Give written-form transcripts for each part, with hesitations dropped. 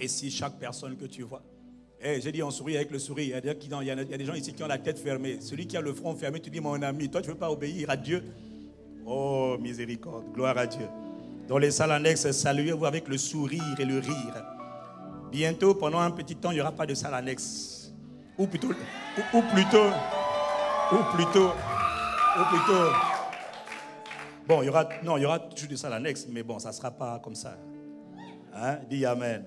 apprécies chaque personne que tu vois. Hey, j'ai dit on sourit avec le sourire. Il y a des gens ici qui ont la tête fermée. Celui qui a le front fermé, tu dis mon ami, toi tu ne veux pas obéir à Dieu. Oh, miséricorde, gloire à Dieu. Dans les salles annexes, saluez-vous avec le sourire et le rire. Bientôt, pendant un petit temps, il n'y aura pas de salle annexe. Ou plutôt. Bon, il y aura toujours des salles annexes, mais bon, ça ne sera pas comme ça. Hein? Dis Amen.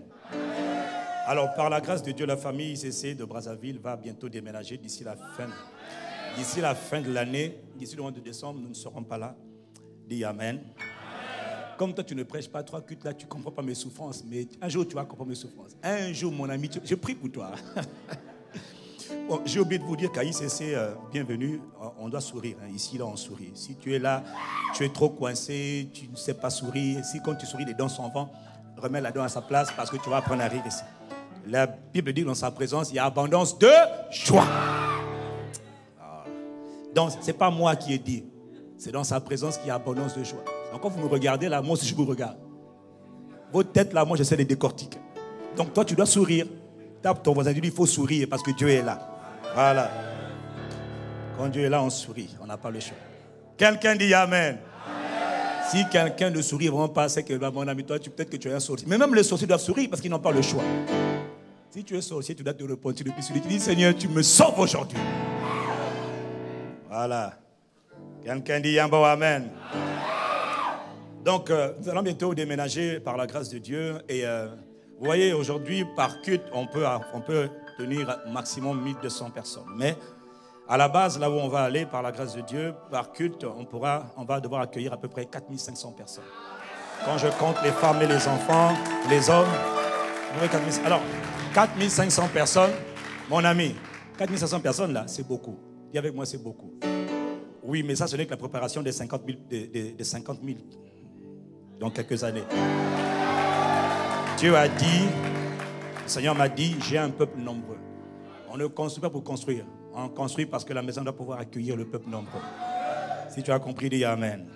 Alors, par la grâce de Dieu, la famille ICC de Brazzaville va bientôt déménager d'ici la fin de l'année. D'ici le mois de décembre, nous ne serons pas là. Dis Amen. Comme toi, tu ne prêches pas 3 cultes là, tu ne comprends pas mes souffrances. Mais un jour, tu vas comprendre mes souffrances. Un jour, mon ami, je prie pour toi. Bon, j'ai oublié de vous dire qu'à ICC, bienvenue, on doit sourire. Hein. Ici, là, on sourit. Si tu es là, tu es trop coincé, tu ne sais pas sourire. Si quand tu souris, les dents s'en vont, remets la dent à sa place parce que tu vas apprendre à rire ici. La Bible dit que dans sa présence, il y a abondance de joie. Donc, ce n'est pas moi qui ai dit. C'est dans sa présence qu'il y a abondance de joie. Donc, quand vous me regardez là, moi aussi je vous regarde. Votre tête là, moi j'essaie de décortiquer. Donc, toi, tu dois sourire. Tape ton voisin, il faut sourire parce que Dieu est là. Voilà. Quand Dieu est là, on sourit. On n'a pas le choix. Quelqu'un dit Amen. Si quelqu'un ne sourit vraiment pas, c'est que mon ami, toi, peut-être que tu es un sorcier. Mais même les sorciers doivent sourire parce qu'ils n'ont pas le choix. Si tu es sorcier, tu dois te repentir depuis celui qui dit Seigneur, tu me sauves aujourd'hui. Voilà. Quelqu'un dit un bon Amen. Donc, nous allons bientôt déménager par la grâce de Dieu. Et vous voyez, aujourd'hui, par culte, on peut tenir maximum 1200 personnes. Mais à la base, là où on va aller, par la grâce de Dieu, par culte, on va devoir accueillir à peu près 4500 personnes. Quand je compte les femmes et les enfants, les hommes, alors 4500 personnes, mon ami, 4500 personnes là, c'est beaucoup. Dis avec moi, c'est beaucoup. Oui, mais ça, ce n'est que la préparation des 50 000 dans quelques années. Dieu a dit, le Seigneur m'a dit, j'ai un peuple nombreux. On ne construit pas pour construire. On construit parce que la maison doit pouvoir accueillir le peuple nombreux. Si tu as compris, dis Amen.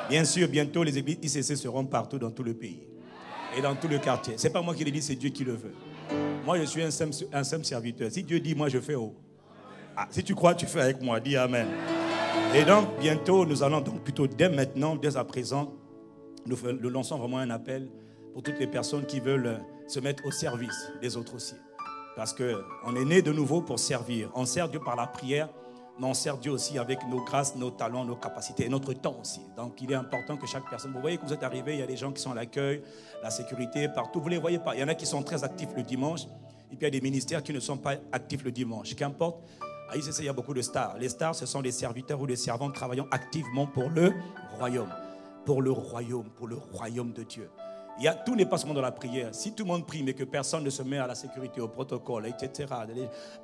Bien sûr, bientôt, les églises ICC seront partout dans tout le pays. Et dans tout le quartier. Ce n'est pas moi qui le dis, c'est Dieu qui le veut. Moi, je suis un simple serviteur. Si Dieu dit, moi, je fais haut. Ah, si tu crois, tu fais avec moi. Dis Amen. Et donc, bientôt, nous allons donc plutôt dès maintenant, dès à présent, nous lançons vraiment un appel pour toutes les personnes qui veulent se mettre au service des autres aussi. Parce qu'on est né de nouveau pour servir. On sert Dieu par la prière, mais on sert Dieu aussi avec nos grâces, nos talents, nos capacités et notre temps aussi. Donc, il est important que chaque personne... Vous voyez, quand vous êtes arrivés, il y a des gens qui sont à l'accueil, la sécurité, partout. Vous ne les voyez pas. Il y en a qui sont très actifs le dimanche. Et puis, il y a des ministères qui ne sont pas actifs le dimanche. Qu'importe. À ICC, il y a beaucoup de stars. Les stars, ce sont des serviteurs ou des servantes travaillant activement pour le royaume. Pour le royaume de Dieu. Tout n'est pas seulement dans la prière. Si tout le monde prie, mais que personne ne se met à la sécurité, au protocole, etc.,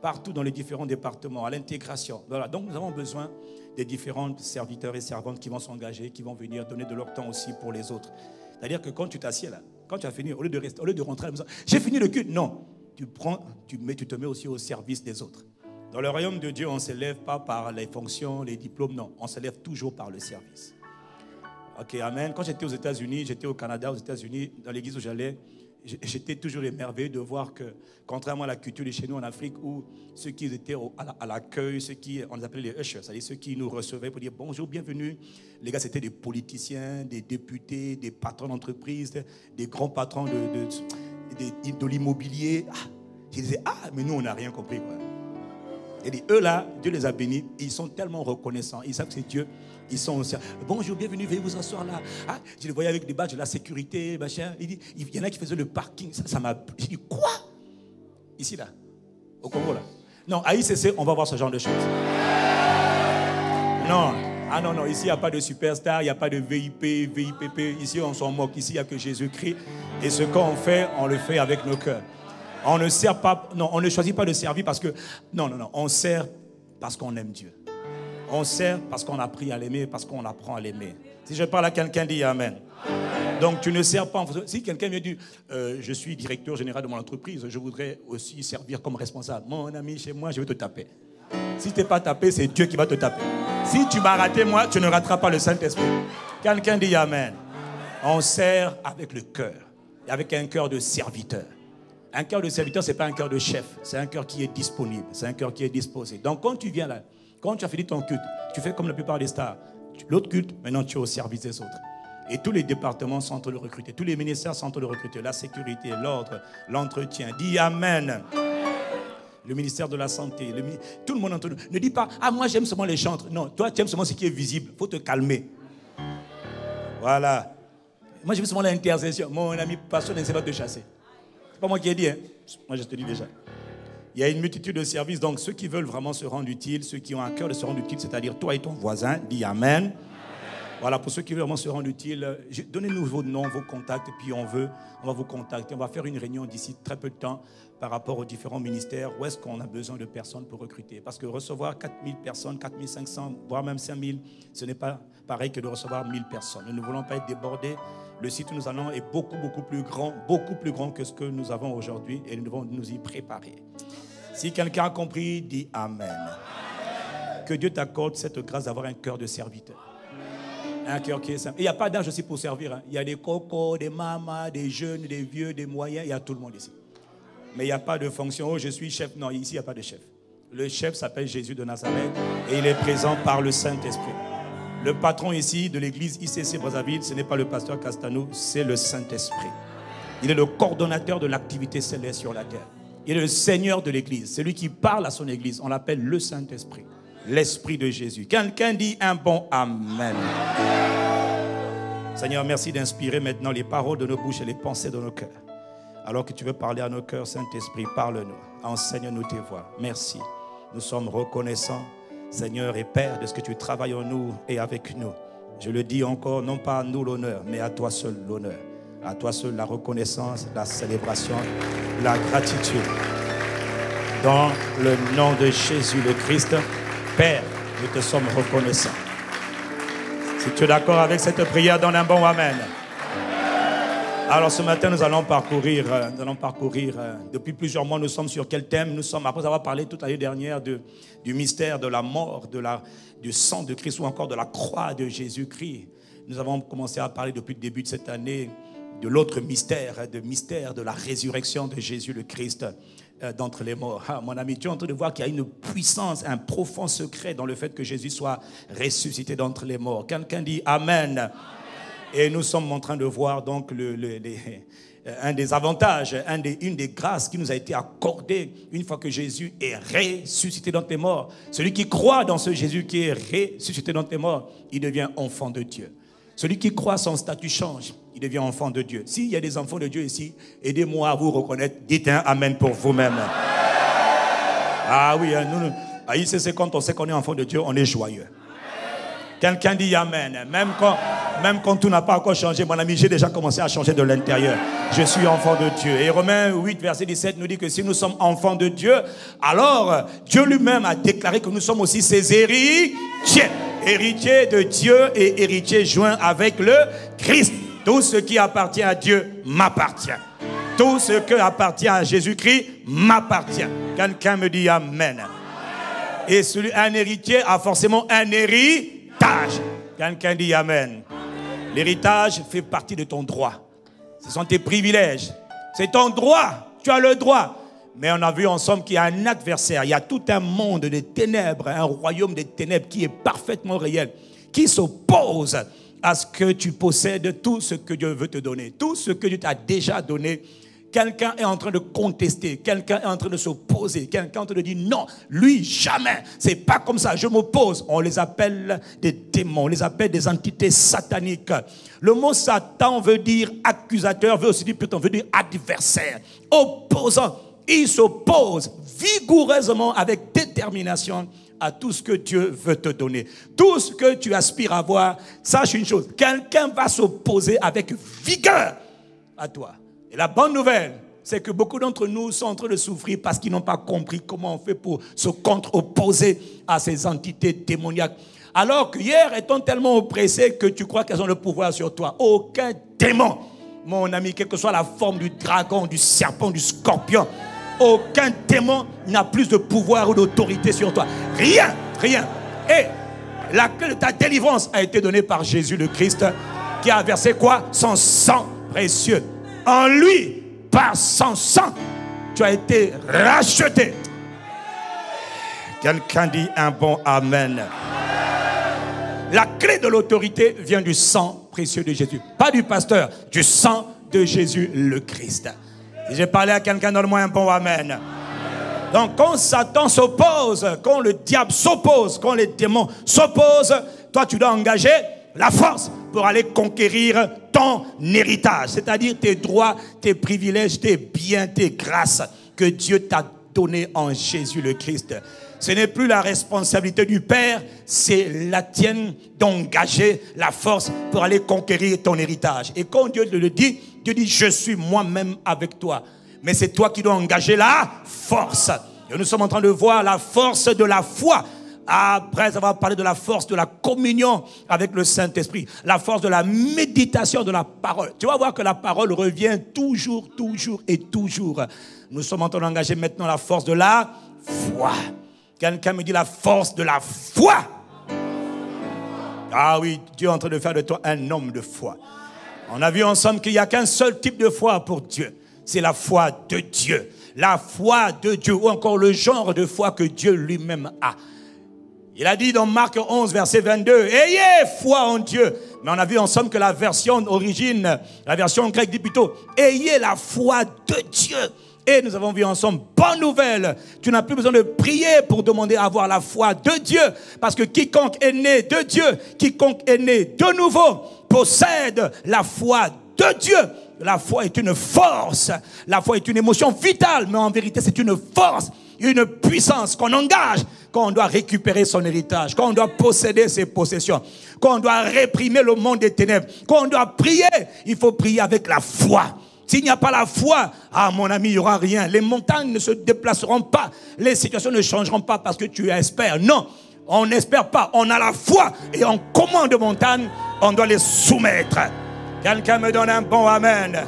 partout dans les différents départements, à l'intégration. Voilà. Donc, nous avons besoin des différents serviteurs et servantes qui vont s'engager, qui vont venir donner de leur temps aussi pour les autres. C'est-à-dire que quand tu t'assieds là, quand tu as fini, au lieu de rentrer à la maison, j'ai fini le culte. Non, tu te mets aussi au service des autres. Dans le royaume de Dieu, on ne s'élève pas par les fonctions, les diplômes, non. On s'élève toujours par le service. Ok, amen. Quand j'étais aux États-Unis, j'étais au Canada, aux États-Unis, dans l'église où j'allais, j'étais toujours émerveillé de voir que, contrairement à la culture de chez nous en Afrique, où ceux qui étaient à l'accueil, on les appelait les ushers, c'est-à-dire ceux qui nous recevaient pour dire bonjour, bienvenue. Les gars, c'était des politiciens, des députés, des patrons d'entreprise, des grands patrons de l'immobilier. Je disais, mais nous, on n'a rien compris, quoi. Et eux là, Dieu les a bénis, ils sont tellement reconnaissants, ils savent que c'est Dieu, ils sont aussi, bonjour, bienvenue, veuillez vous asseoir là. Je les voyais avec des badges de la sécurité, machin. Il y en a qui faisaient le parking, ça m'a... J'ai dit, quoi? Ici là, au Congo là. Non, à ICC, on va voir ce genre de choses. Non, non, ici il n'y a pas de superstar, il n'y a pas de VIP, VIPP, ici on s'en moque, ici il n'y a que Jésus-Christ. Et ce qu'on fait, on le fait avec nos cœurs. On ne sert pas, non, on ne choisit pas de servir parce que, non, on sert parce qu'on aime Dieu. On sert parce qu'on a appris à l'aimer, parce qu'on apprend à l'aimer. Si je parle à quelqu'un, dis Amen. Donc tu ne sers pas en faisant... Si quelqu'un vient dire, je suis directeur général de mon entreprise, je voudrais aussi servir comme responsable. Mon ami, chez moi, je vais te taper. Si tu n'es pas tapé, c'est Dieu qui va te taper. Si tu m'as raté, moi, tu ne rateras pas le Saint-Esprit. Quelqu'un dit Amen. On sert avec le cœur, et avec un cœur de serviteur. Un cœur de serviteur, ce n'est pas un cœur de chef. C'est un cœur qui est disponible. C'est un cœur qui est disposé. Donc quand tu viens là, quand tu as fini ton culte, tu fais comme la plupart des stars. L'autre culte, maintenant tu es au service des autres. Et tous les départements sont en train de recruter. Tous les ministères sont en train de recruter. La sécurité, l'ordre, l'entretien. Dis Amen. Le ministère de la Santé. Tout le monde entre nous. Ne dis pas, ah moi j'aime seulement les chantres. Non, toi tu aimes seulement ce qui est visible. Il faut te calmer. Voilà. Moi j'aime seulement l'intercession. Mon ami pasteur ne sait pas te chasser. C'est pas moi qui ai dit. Hein. Moi je te dis déjà. Il y a une multitude de services. Donc ceux qui veulent vraiment se rendre utiles, ceux qui ont un cœur de se rendre utile, c'est-à-dire toi et ton voisin, dis Amen. Voilà, pour ceux qui veulent vraiment se rendre utiles, donnez-nous vos noms, vos contacts, et puis on va vous contacter. On va faire une réunion d'ici très peu de temps par rapport aux différents ministères. Où est-ce qu'on a besoin de personnes pour recruter? Parce que recevoir 4000 personnes, 4500, voire même 5000, ce n'est pas pareil que de recevoir 1000 personnes. Nous ne voulons pas être débordés. Le site où nous allons est beaucoup plus grand que ce que nous avons aujourd'hui et nous devons nous y préparer. Si quelqu'un a compris, dis Amen. Que Dieu t'accorde cette grâce d'avoir un cœur de serviteur. Un cœur qui est simple. Il n'y a pas d'âge aussi pour servir. Hein. Il y a des cocos, des mamas, des jeunes, des vieux, des moyens. Il y a tout le monde ici. Mais il n'y a pas de fonction. Oh, je suis chef. Non, ici, il n'y a pas de chef. Le chef s'appelle Jésus de Nazareth et il est présent par le Saint-Esprit. Le patron ici de l'église ICC Brazzaville, ce n'est pas le pasteur Castanou, c'est le Saint-Esprit. Il est le coordonnateur de l'activité céleste sur la terre. Il est le Seigneur de l'église. Celui qui parle à son église, on l'appelle le Saint-Esprit. L'Esprit de Jésus. Quelqu'un dit un bon Amen. Seigneur, merci d'inspirer maintenant les paroles de nos bouches et les pensées de nos cœurs. Alors que tu veux parler à nos cœurs, Saint-Esprit, parle-nous. Enseigne-nous tes voies. Merci. Nous sommes reconnaissants, Seigneur et Père, de ce que tu travailles en nous et avec nous. Je le dis encore, non pas à nous l'honneur, mais à toi seul l'honneur. À toi seul la reconnaissance, la célébration, la gratitude. Dans le nom de Jésus le Christ, Père, nous te sommes reconnaissants. Si tu es d'accord avec cette prière, donne un bon Amen. Alors ce matin, nous allons parcourir, depuis plusieurs mois, nous sommes sur quel thème? Nous sommes, après avoir parlé toute l'année dernière du mystère de la mort, du sang de Christ ou encore de la croix de Jésus-Christ. Nous avons commencé à parler depuis le début de cette année de l'autre mystère, de la résurrection de Jésus le Christ d'entre les morts. Ah, mon ami, tu es en train de voir qu'il y a une puissance, un profond secret dans le fait que Jésus soit ressuscité d'entre les morts. Quelqu'un dit Amen. Amen. Et nous sommes en train de voir donc un des avantages, une des grâces qui nous a été accordée une fois que Jésus est ressuscité d'entre les morts. Celui qui croit dans ce Jésus qui est ressuscité d'entre les morts, il devient enfant de Dieu. Celui qui croit, son statut change. Il devient enfant de Dieu. S'il y a des enfants de Dieu ici, aidez-moi à vous reconnaître. Dites un Amen pour vous-même. Ah oui, nous, à ICC, quand on sait qu'on est enfant de Dieu, on est joyeux. Quelqu'un dit Amen. Même quand tout n'a pas encore changé, mon ami, j'ai déjà commencé à changer de l'intérieur. Je suis enfant de Dieu. Et Romains 8, verset 17 nous dit que si nous sommes enfants de Dieu, alors Dieu lui-même a déclaré que nous sommes aussi ses héritiers. Héritiers de Dieu et héritiers joints avec le Christ. Tout ce qui appartient à Dieu m'appartient. Tout ce qui appartient à Jésus-Christ m'appartient. Quelqu'un me dit Amen. Et un héritier a forcément un héritage. Quelqu'un dit Amen. L'héritage fait partie de ton droit. Ce sont tes privilèges. C'est ton droit. Tu as le droit. Mais on a vu ensemble qu'il y a un adversaire. Il y a tout un monde de ténèbres, un royaume des ténèbres qui est parfaitement réel, qui s'oppose à ce que tu possèdes, tout ce que Dieu veut te donner. Tout ce que Dieu t'a déjà donné, quelqu'un est en train de contester, quelqu'un est en train de s'opposer, quelqu'un est en train de dire non, lui jamais, c'est pas comme ça, je m'oppose. On les appelle des démons, on les appelle des entités sataniques. Le mot Satan veut dire accusateur, veut aussi dire adversaire, opposant. Il s'oppose vigoureusement avec détermination à tout ce que Dieu veut te donner. Tout ce que tu aspires à avoir, sache une chose, quelqu'un va s'opposer avec vigueur à toi. Et la bonne nouvelle, c'est que beaucoup d'entre nous sont en train de souffrir parce qu'ils n'ont pas compris comment on fait pour se contre-opposer à ces entités démoniaques. Alors qu'hier, étant tellement oppressés que tu crois qu'elles ont le pouvoir sur toi. Aucun démon, mon ami, quelle que soit la forme du dragon, du serpent, du scorpion, aucun démon n'a plus de pouvoir ou d'autorité sur toi. Rien, rien. Et la clé de ta délivrance a été donnée par Jésus le Christ, qui a versé quoi? Son sang précieux. En lui, par son sang, Tu as été racheté. Quelqu'un dit un bon amen. La clé de l'autorité vient du sang précieux de Jésus. Pas du pasteur, du sang de Jésus le Christ. Si j'ai parlé à quelqu'un, donne-moi un bon amen. Donc quand Satan s'oppose, quand le diable s'oppose, quand les démons s'opposent, toi tu dois engager la force pour aller conquérir ton héritage. C'est-à-dire tes droits, tes privilèges, tes biens, tes grâces que Dieu t'a donné en Jésus le Christ. Ce n'est plus la responsabilité du Père, c'est la tienne d'engager la force pour aller conquérir ton héritage. Et quand Dieu le dit, Dieu dit, je suis moi-même avec toi. Mais c'est toi qui dois engager la force. Et nous sommes en train de voir la force de la foi. Après avoir parlé de la force de la communion avec le Saint-Esprit, la force de la méditation de la parole. Tu vas voir que la parole revient toujours, toujours et toujours. Nous sommes en train d'engager maintenant la force de la foi. Quelqu'un me dit la force de la foi. Ah oui, Dieu est en train de faire de toi un homme de foi. On a vu ensemble qu'il n'y a qu'un seul type de foi pour Dieu. C'est la foi de Dieu. La foi de Dieu, ou encore le genre de foi que Dieu lui-même a. Il a dit dans Marc 11, verset 22, « Ayez foi en Dieu ». Mais on a vu ensemble que la version d'origine, la version grecque dit plutôt, « Ayez la foi de Dieu ». Et nous avons vu ensemble, bonne nouvelle, tu n'as plus besoin de prier pour demander à avoir la foi de Dieu. Parce que quiconque est né de Dieu, quiconque est né de nouveau, possède la foi de Dieu. La foi est une force, la foi est une émotion vitale, mais en vérité c'est une force, une puissance qu'on engage quand on doit récupérer son héritage, quand on doit posséder ses possessions, quand on doit réprimer le monde des ténèbres, quand on doit prier, il faut prier avec la foi. S'il n'y a pas la foi, ah mon ami, il n'y aura rien. Les montagnes ne se déplaceront pas. Les situations ne changeront pas parce que tu espères. Non, on n'espère pas. On a la foi et on commande de montagnes, on doit les soumettre. Quelqu'un me donne un bon amen.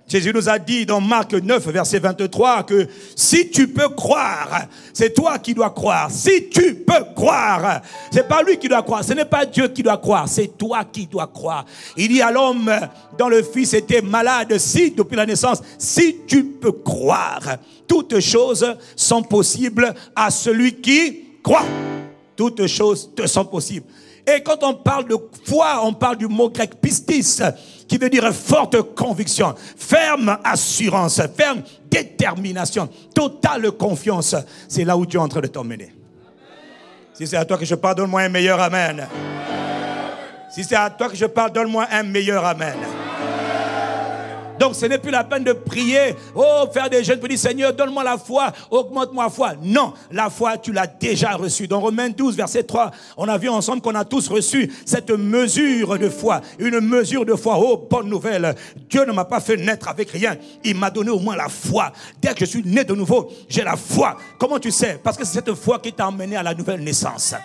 Jésus nous a dit dans Marc 9, verset 23, que si tu peux croire, c'est toi qui dois croire. Si tu peux croire, c'est pas lui qui doit croire, ce n'est pas Dieu qui doit croire, c'est toi qui dois croire. Il dit à l'homme dont le fils était malade, si depuis la naissance, si tu peux croire, toutes choses sont possibles à celui qui croit. Toutes choses te sont possibles. Et quand on parle de foi, on parle du mot grec pistis, qui veut dire forte conviction, ferme assurance, ferme détermination, totale confiance. C'est là où Dieu est en train de t'emmener. Si c'est à toi que je parle, donne-moi un meilleur amen. Si c'est à toi que je parle, donne-moi un meilleur amen. Donc ce n'est plus la peine de prier, faire des jeûnes pour dire Seigneur, donne-moi la foi, augmente-moi la foi. Non, la foi, tu l'as déjà reçue. Dans Romains 12, verset 3, on a vu ensemble qu'on a tous reçu cette mesure de foi. Une mesure de foi. Oh, bonne nouvelle. Dieu ne m'a pas fait naître avec rien. Il m'a donné au moins la foi. Dès que je suis né de nouveau, j'ai la foi. Comment tu sais? Parce que c'est cette foi qui t'a emmené à la nouvelle naissance.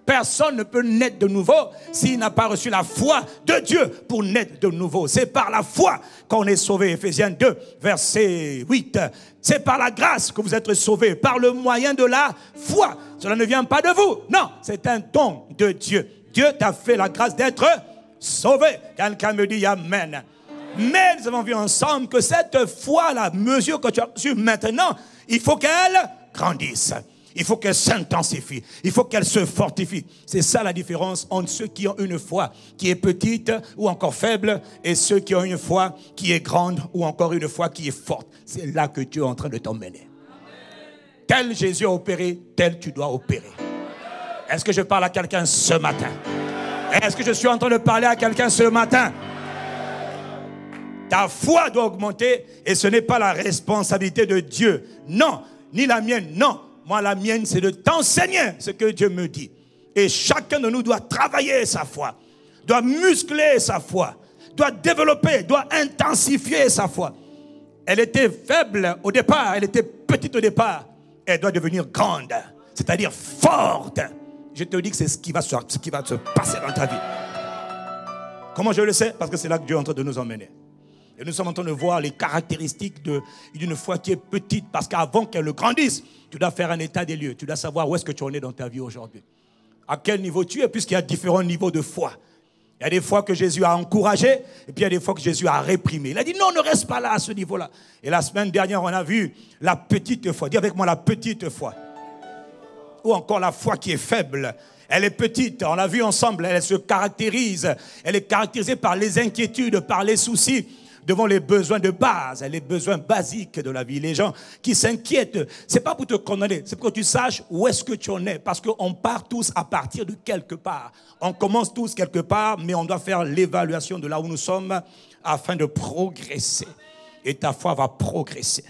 Personne ne peut naître de nouveau s'il n'a pas reçu la foi de Dieu pour naître de nouveau. C'est par la foi qu'on est sauvé. Ephésiens 2, verset 8. C'est par la grâce que vous êtes sauvés, par le moyen de la foi. Cela ne vient pas de vous. Non, c'est un don de Dieu. Dieu t'a fait la grâce d'être sauvé. Quelqu'un me dit Amen. Mais nous avons vu ensemble que cette foi, la mesure que tu as reçue maintenant, il faut qu'elle grandisse. Il faut qu'elle s'intensifie. Il faut qu'elle se fortifie. C'est ça la différence entre ceux qui ont une foi qui est petite ou encore faible et ceux qui ont une foi qui est grande ou encore une foi qui est forte. C'est là que Dieu est en train de t'emmener. Tel Jésus a opéré, tel tu dois opérer. Est-ce que je parle à quelqu'un ce matin? Est-ce que je suis en train de parler à quelqu'un ce matin? Ta foi doit augmenter et ce n'est pas la responsabilité de Dieu. Non, ni la mienne, non. Moi, la mienne, c'est de t'enseigner ce que Dieu me dit. Et chacun de nous doit travailler sa foi, doit muscler sa foi, doit développer, doit intensifier sa foi. Elle était faible au départ, elle était petite au départ. Elle doit devenir grande, c'est-à-dire forte. Je te dis que c'est ce qui va se passer dans ta vie. Comment je le sais? Parce que c'est là que Dieu est en train de nous emmener. Et nous sommes en train de voir les caractéristiques d'une foi qui est petite. Parce qu'avant qu'elle grandisse, tu dois faire un état des lieux. Tu dois savoir où est-ce que tu en es dans ta vie aujourd'hui. À quel niveau tu es, puisqu'il y a différents niveaux de foi. Il y a des fois que Jésus a encouragé, et puis il y a des fois que Jésus a réprimé. Il a dit non, ne reste pas là à ce niveau-là. Et la semaine dernière, on a vu la petite foi. Dis avec moi la petite foi. Ou encore la foi qui est faible. Elle est petite, on l'a vu ensemble, elle se caractérise. Elle est caractérisée par les inquiétudes, par les soucis devant les besoins de base, les besoins basiques de la vie. Les gens qui s'inquiètent, c'est pas pour te condamner, c'est pour que tu saches où est-ce que tu en es. Parce qu'on part tous à partir de quelque part. On commence tous quelque part, mais on doit faire l'évaluation de là où nous sommes afin de progresser. Et ta foi va progresser.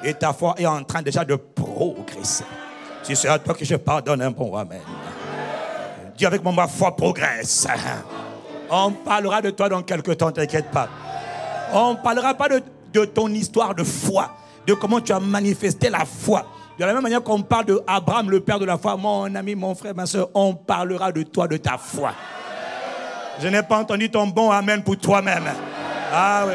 Et ta foi est en train déjà de progresser. Si c'est à toi que je pardonne, un bon amen. Dis avec moi, ma foi progresse. On parlera de toi dans quelques temps, t'inquiète pas. On ne parlera pas de ton histoire de foi, de comment tu as manifesté la foi. De la même manière qu'on parle d'Abraham, le père de la foi, mon ami, mon frère, ma soeur, on parlera de toi, de ta foi. Je n'ai pas entendu ton bon amen pour toi-même. Ah oui.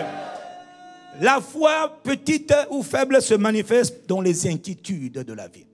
La foi, petite ou faible, se manifeste dans les inquiétudes de la vie.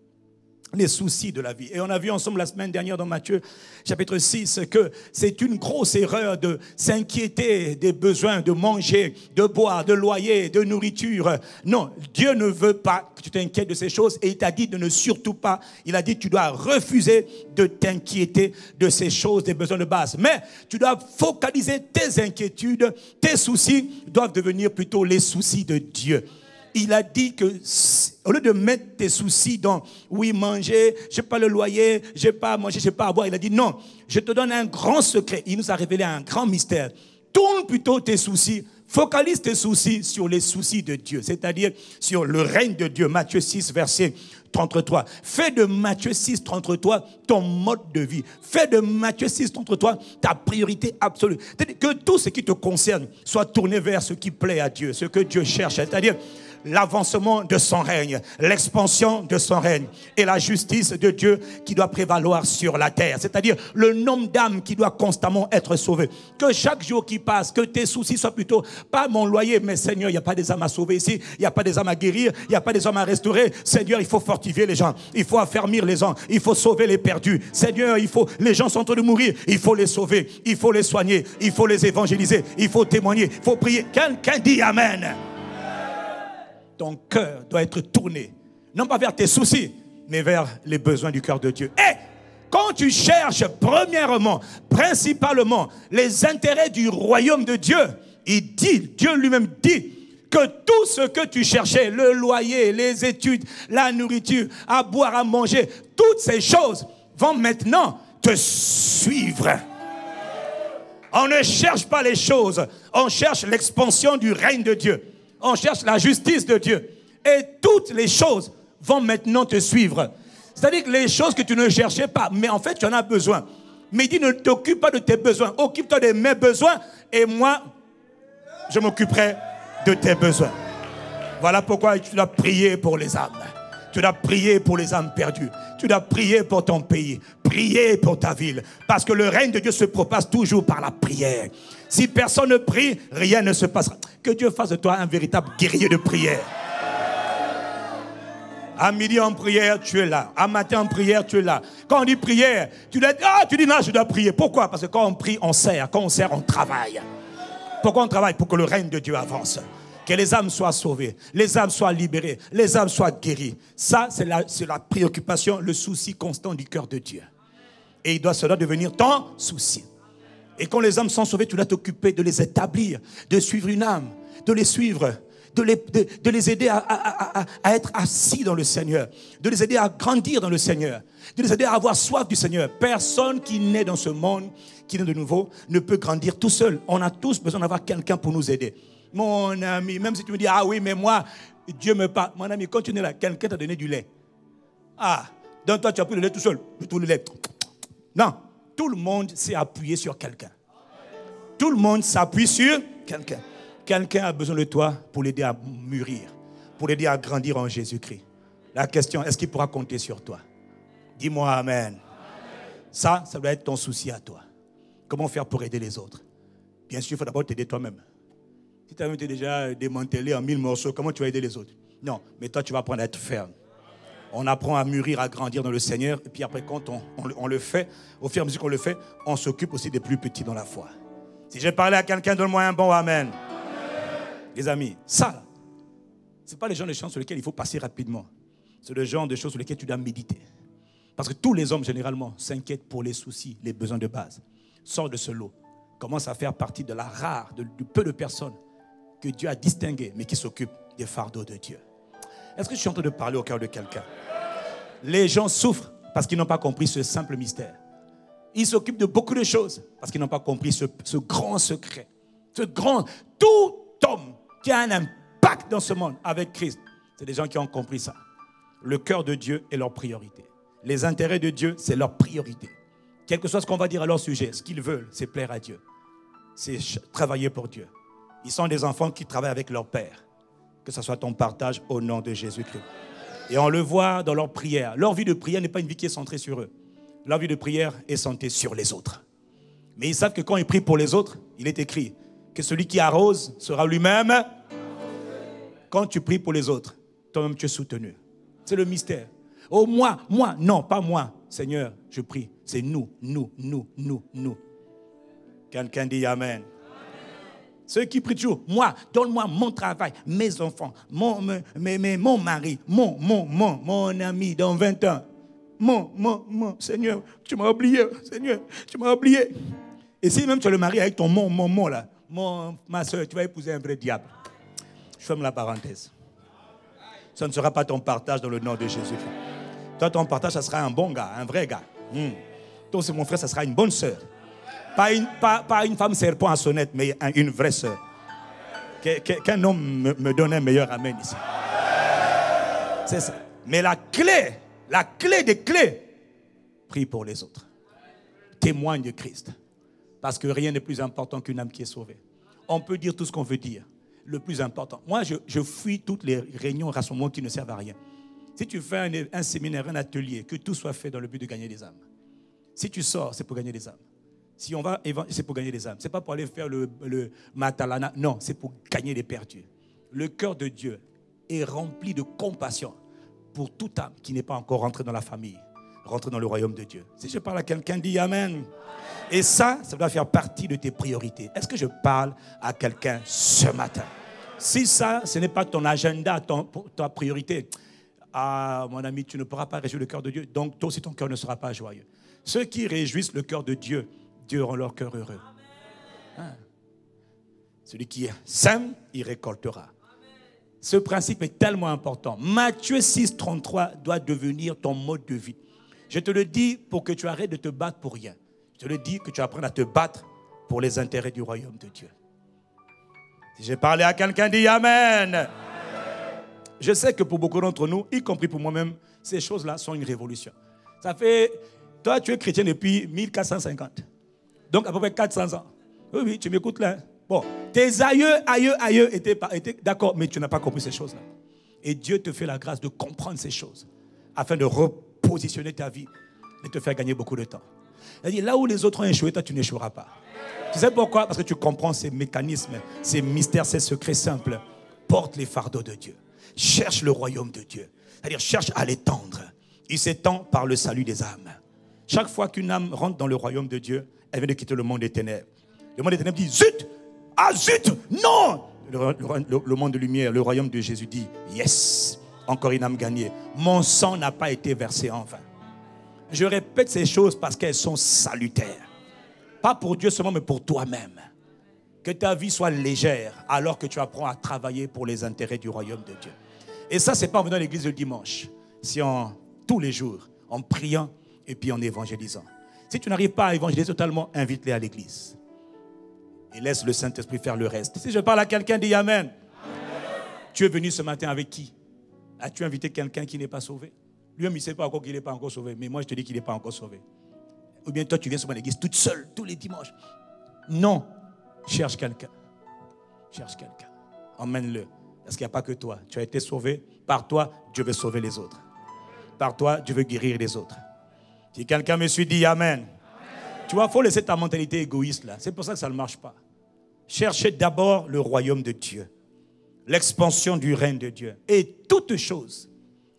Les soucis de la vie. Et on a vu ensemble la semaine dernière dans Matthieu chapitre 6 que c'est une grosse erreur de s'inquiéter des besoins de manger, de boire, de loyer, de nourriture. Non, Dieu ne veut pas que tu t'inquiètes de ces choses et il t'a dit de ne surtout pas. Il a dit que tu dois refuser de t'inquiéter de ces choses, des besoins de base. Mais tu dois focaliser tes inquiétudes, tes soucis doivent devenir plutôt les soucis de Dieu. Il a dit que, au lieu de mettre tes soucis dans, oui, manger, je n'ai pas le loyer, je n'ai pas à manger, je n'ai pas à boire, il a dit non, je te donne un grand secret. Il nous a révélé un grand mystère. Tourne plutôt tes soucis, focalise tes soucis sur les soucis de Dieu, c'est-à-dire sur le règne de Dieu. Matthieu 6, verset 33. Fais de Matthieu 6, 33 ton mode de vie. Fais de Matthieu 6, 33 ta priorité absolue. C'est-à-dire que tout ce qui te concerne soit tourné vers ce qui plaît à Dieu, ce que Dieu cherche, c'est-à-dire l'avancement de son règne, l'expansion de son règne et la justice de Dieu qui doit prévaloir sur la terre. C'est-à-dire le nombre d'âmes qui doit constamment être sauvé. Que chaque jour qui passe, que tes soucis soient plutôt pas mon loyer, mais Seigneur, il n'y a pas des âmes à sauver ici, il n'y a pas des âmes à guérir, il n'y a pas des âmes à restaurer. Seigneur, il faut fortifier les gens, il faut affermir les gens, il faut sauver les perdus. Seigneur, les gens sont en train de mourir, il faut les sauver, il faut les soigner, il faut les évangéliser, il faut témoigner, il faut prier. Quelqu'un dit Amen. Ton cœur doit être tourné, non pas vers tes soucis, mais vers les besoins du cœur de Dieu. Et quand tu cherches premièrement, principalement, les intérêts du royaume de Dieu, Dieu lui-même dit que tout ce que tu cherchais, le loyer, les études, la nourriture, à boire, à manger, toutes ces choses vont maintenant te suivre. On ne cherche pas les choses, on cherche l'expansion du règne de Dieu. On cherche la justice de Dieu. Et toutes les choses vont maintenant te suivre. C'est-à-dire que les choses que tu ne cherchais pas, mais en fait tu en as besoin. Mais il dit ne t'occupe pas de tes besoins. Occupe-toi de mes besoins et moi, je m'occuperai de tes besoins. Voilà pourquoi tu dois prier pour les âmes. Tu dois prier pour les âmes perdues. Tu dois prier pour ton pays. Prier pour ta ville. Parce que le règne de Dieu se propage toujours par la prière. Si personne ne prie, rien ne se passera. Que Dieu fasse de toi un véritable guerrier de prière. À midi en prière, tu es là. À matin en prière, tu es là. Quand on dit prière, tu dis non, je dois prier. Pourquoi? Parce que quand on prie, on sert. Quand on sert, on travaille. Pourquoi on travaille? Pour que le règne de Dieu avance. Que les âmes soient sauvées, les âmes soient libérées, les âmes soient guéries. Ça, c'est la préoccupation, le souci constant du cœur de Dieu. Et cela doit devenir ton souci. Et quand les âmes sont sauvées, tu dois t'occuper de les établir, de suivre une âme, de les suivre, de les aider à être assis dans le Seigneur, de les aider à grandir dans le Seigneur, de les aider à avoir soif du Seigneur. Personne qui naît dans ce monde, qui naît de nouveau, ne peut grandir tout seul. On a tous besoin d'avoir quelqu'un pour nous aider. Mon ami, même si tu me dis, ah oui, mais moi, Dieu me parle. Mon ami, quand tu es là, quelqu'un t'a donné du lait. Ah, donc toi, tu as pris le lait tout seul. Tout le lait. Non, tout le monde s'est appuyé sur quelqu'un. Tout le monde s'appuie sur quelqu'un. Quelqu'un a besoin de toi pour l'aider à mûrir, pour l'aider à grandir en Jésus-Christ. La question, est-ce qu'il pourra compter sur toi? Dis-moi Amen. Ça doit être ton souci à toi. Comment faire pour aider les autres? Bien sûr, il faut d'abord t'aider toi-même. Si tu as été déjà démantelé en 1000 morceaux, comment tu vas aider les autres? Non, mais toi, tu vas apprendre à être ferme. On apprend à mûrir, à grandir dans le Seigneur. Et puis après, quand on le fait, au fur et à mesure qu'on le fait, on s'occupe aussi des plus petits dans la foi. Si j'ai parlé à quelqu'un, donne-moi un bon amen. Les amis, ça, ce n'est pas le genre de choses sur lesquelles il faut passer rapidement. C'est le genre de choses sur lesquelles tu dois méditer. Parce que tous les hommes, généralement, s'inquiètent pour les soucis, les besoins de base. Sors de ce lot. Commence à faire partie de la rare, du peu de personnes que Dieu a distinguées, mais qui s'occupent des fardeaux de Dieu. Est-ce que je suis en train de parler au cœur de quelqu'un? Les gens souffrent parce qu'ils n'ont pas compris ce simple mystère. Ils s'occupent de beaucoup de choses parce qu'ils n'ont pas compris ce grand secret. Tout homme qui a un impact dans ce monde avec Christ, c'est des gens qui ont compris ça. Le cœur de Dieu est leur priorité. Les intérêts de Dieu, c'est leur priorité. Quel que soit ce qu'on va dire à leur sujet, ce qu'ils veulent, c'est plaire à Dieu. C'est travailler pour Dieu. Ils sont des enfants qui travaillent avec leur Père. Que ce soit ton partage au nom de Jésus-Christ. Et on le voit dans leur prière. Leur vie de prière n'est pas une vie qui est centrée sur eux. Leur vie de prière est centrée sur les autres. Mais ils savent que quand ils prient pour les autres, il est écrit que celui qui arrose sera lui-même. Quand tu pries pour les autres, toi-même tu es soutenu. C'est le mystère. Oh, moi, non, pas moi. Seigneur, je prie. C'est nous. Quelqu'un dit Amen. Ceux qui prient toujours, moi, donne-moi mon travail, mes enfants, mon mari, mon ami dans 20 ans. Seigneur, tu m'as oublié. Seigneur, tu m'as oublié. Et si même tu as le mari avec ton là, ma soeur, tu vas épouser un vrai diable. Je ferme la parenthèse. Ça ne sera pas ton partage dans le nom de Jésus. Toi, ton partage, ça sera un bon gars, un vrai gars. Toi, c'est mon frère, ça sera une bonne sœur. Pas une femme serpent à sonnette, mais une vraie sœur. Qu'un homme me donne un meilleur amen ici. C'est ça. Mais la clé des clés, prie pour les autres. Témoigne de Christ. Parce que rien n'est plus important qu'une âme qui est sauvée. On peut dire tout ce qu'on veut dire. Le plus important. Moi, je fuis toutes les réunions, rassemblements qui ne servent à rien. Si tu fais un séminaire, un atelier, que tout soit fait dans le but de gagner des âmes. Si tu sors, c'est pour gagner des âmes. Si on va, c'est pour gagner des âmes. Ce n'est pas pour aller faire le matalana. Non, c'est pour gagner des perdus. Le cœur de Dieu est rempli de compassion pour toute âme qui n'est pas encore rentrée dans la famille, rentrée dans le royaume de Dieu. Si je parle à quelqu'un, dis Amen. Et ça doit faire partie de tes priorités. Est-ce que je parle à quelqu'un ce matin? Si ça, ce n'est pas ton agenda, ta priorité, ah, mon ami, tu ne pourras pas réjouir le cœur de Dieu. Donc, toi aussi, ton cœur ne sera pas joyeux. Ceux qui réjouissent le cœur de Dieu, Dieu rend leur cœur heureux. Celui qui sème, il récoltera. Ce principe est tellement important. Matthieu 6, 33 doit devenir ton mode de vie. Je te le dis pour que tu arrêtes de te battre pour rien. Je te le dis que tu apprennes à te battre pour les intérêts du royaume de Dieu. Si j'ai parlé à quelqu'un, dis Amen. Je sais que pour beaucoup d'entre nous, y compris pour moi-même, ces choses-là sont une révolution. Ça fait... Toi, tu es chrétien depuis 1450. Donc, à peu près 400 ans. Oui, tu m'écoutes là. Bon, tes aïeux étaient d'accord, mais tu n'as pas compris ces choses-là. Et Dieu te fait la grâce de comprendre ces choses afin de repositionner ta vie et te faire gagner beaucoup de temps. C'est-à-dire, là où les autres ont échoué, toi, tu n'échoueras pas. Tu sais pourquoi? Parce que tu comprends ces mécanismes, ces mystères, ces secrets simples. Porte les fardeaux de Dieu. Cherche le royaume de Dieu. C'est-à-dire, cherche à l'étendre. Il s'étend par le salut des âmes. Chaque fois qu'une âme rentre dans le royaume de Dieu, elle vient de quitter le monde des ténèbres. Le monde des ténèbres dit, zut! Ah zut! Non! Le monde de lumière, le royaume de Jésus dit, yes! Encore une âme gagnée. Mon sang n'a pas été versé en vain. Je répète ces choses parce qu'elles sont salutaires. Pas pour Dieu seulement, mais pour toi-même. Que ta vie soit légère alors que tu apprends à travailler pour les intérêts du royaume de Dieu. Et ça, c'est pas en venant à l'église le dimanche. C'est tous les jours, en priant et puis en évangélisant. Si tu n'arrives pas à évangéliser totalement, invite-les à l'église. Et laisse le Saint-Esprit faire le reste. Si je parle à quelqu'un, dis Amen. Tu es venu ce matin avec qui? As-tu invité quelqu'un qui n'est pas sauvé? Lui-même, il ne sait pas encore qu'il n'est pas encore sauvé. Mais moi, je te dis qu'il n'est pas encore sauvé. Ou bien toi, tu viens souvent à l'église toute seule, tous les dimanches. Non. Cherche quelqu'un. Cherche quelqu'un. Emmène-le. Parce qu'il n'y a pas que toi. Tu as été sauvé. Par toi, Dieu veut sauver les autres. Par toi, Dieu veut guérir les autres. Si quelqu'un me suit, dit Amen. Amen. Tu vois, il faut laisser ta mentalité égoïste là. C'est pour ça que ça ne marche pas. Cherchez d'abord le royaume de Dieu. L'expansion du règne de Dieu. Et toutes choses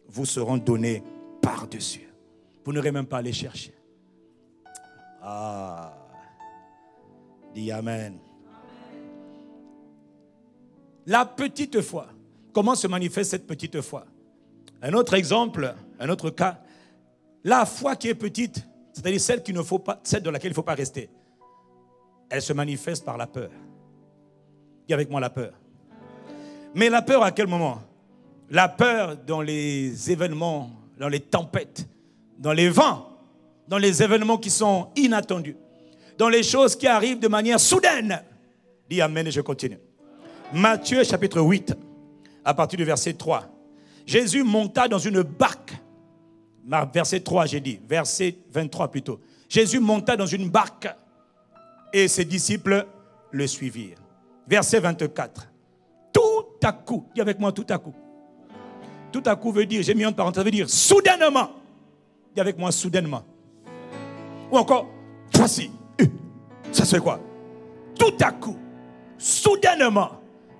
vous seront données par-dessus. Vous n'aurez même pas à les chercher. Ah. Dis Amen. La petite foi. Comment se manifeste cette petite foi? Un autre exemple, un autre cas. La foi qui est petite, c'est-à-dire celle dans laquelle il ne faut pas rester, elle se manifeste par la peur. Dis avec moi la peur. Mais la peur à quel moment? La peur dans les événements, dans les tempêtes, dans les vents, dans les événements qui sont inattendus, dans les choses qui arrivent de manière soudaine. Dis amen et je continue. Matthieu chapitre 8, à partir du verset 3. Jésus monta dans une barque. Verset 3 j'ai dit, verset 23 plutôt. Jésus monta dans une barque et ses disciples le suivirent. Verset 24. Tout à coup, dis avec moi tout à coup. Tout à coup veut dire, j'ai mis en parenthèse, ça veut dire soudainement. Dis avec moi soudainement. Ou encore, voici. Ça c'est quoi? Tout à coup, soudainement,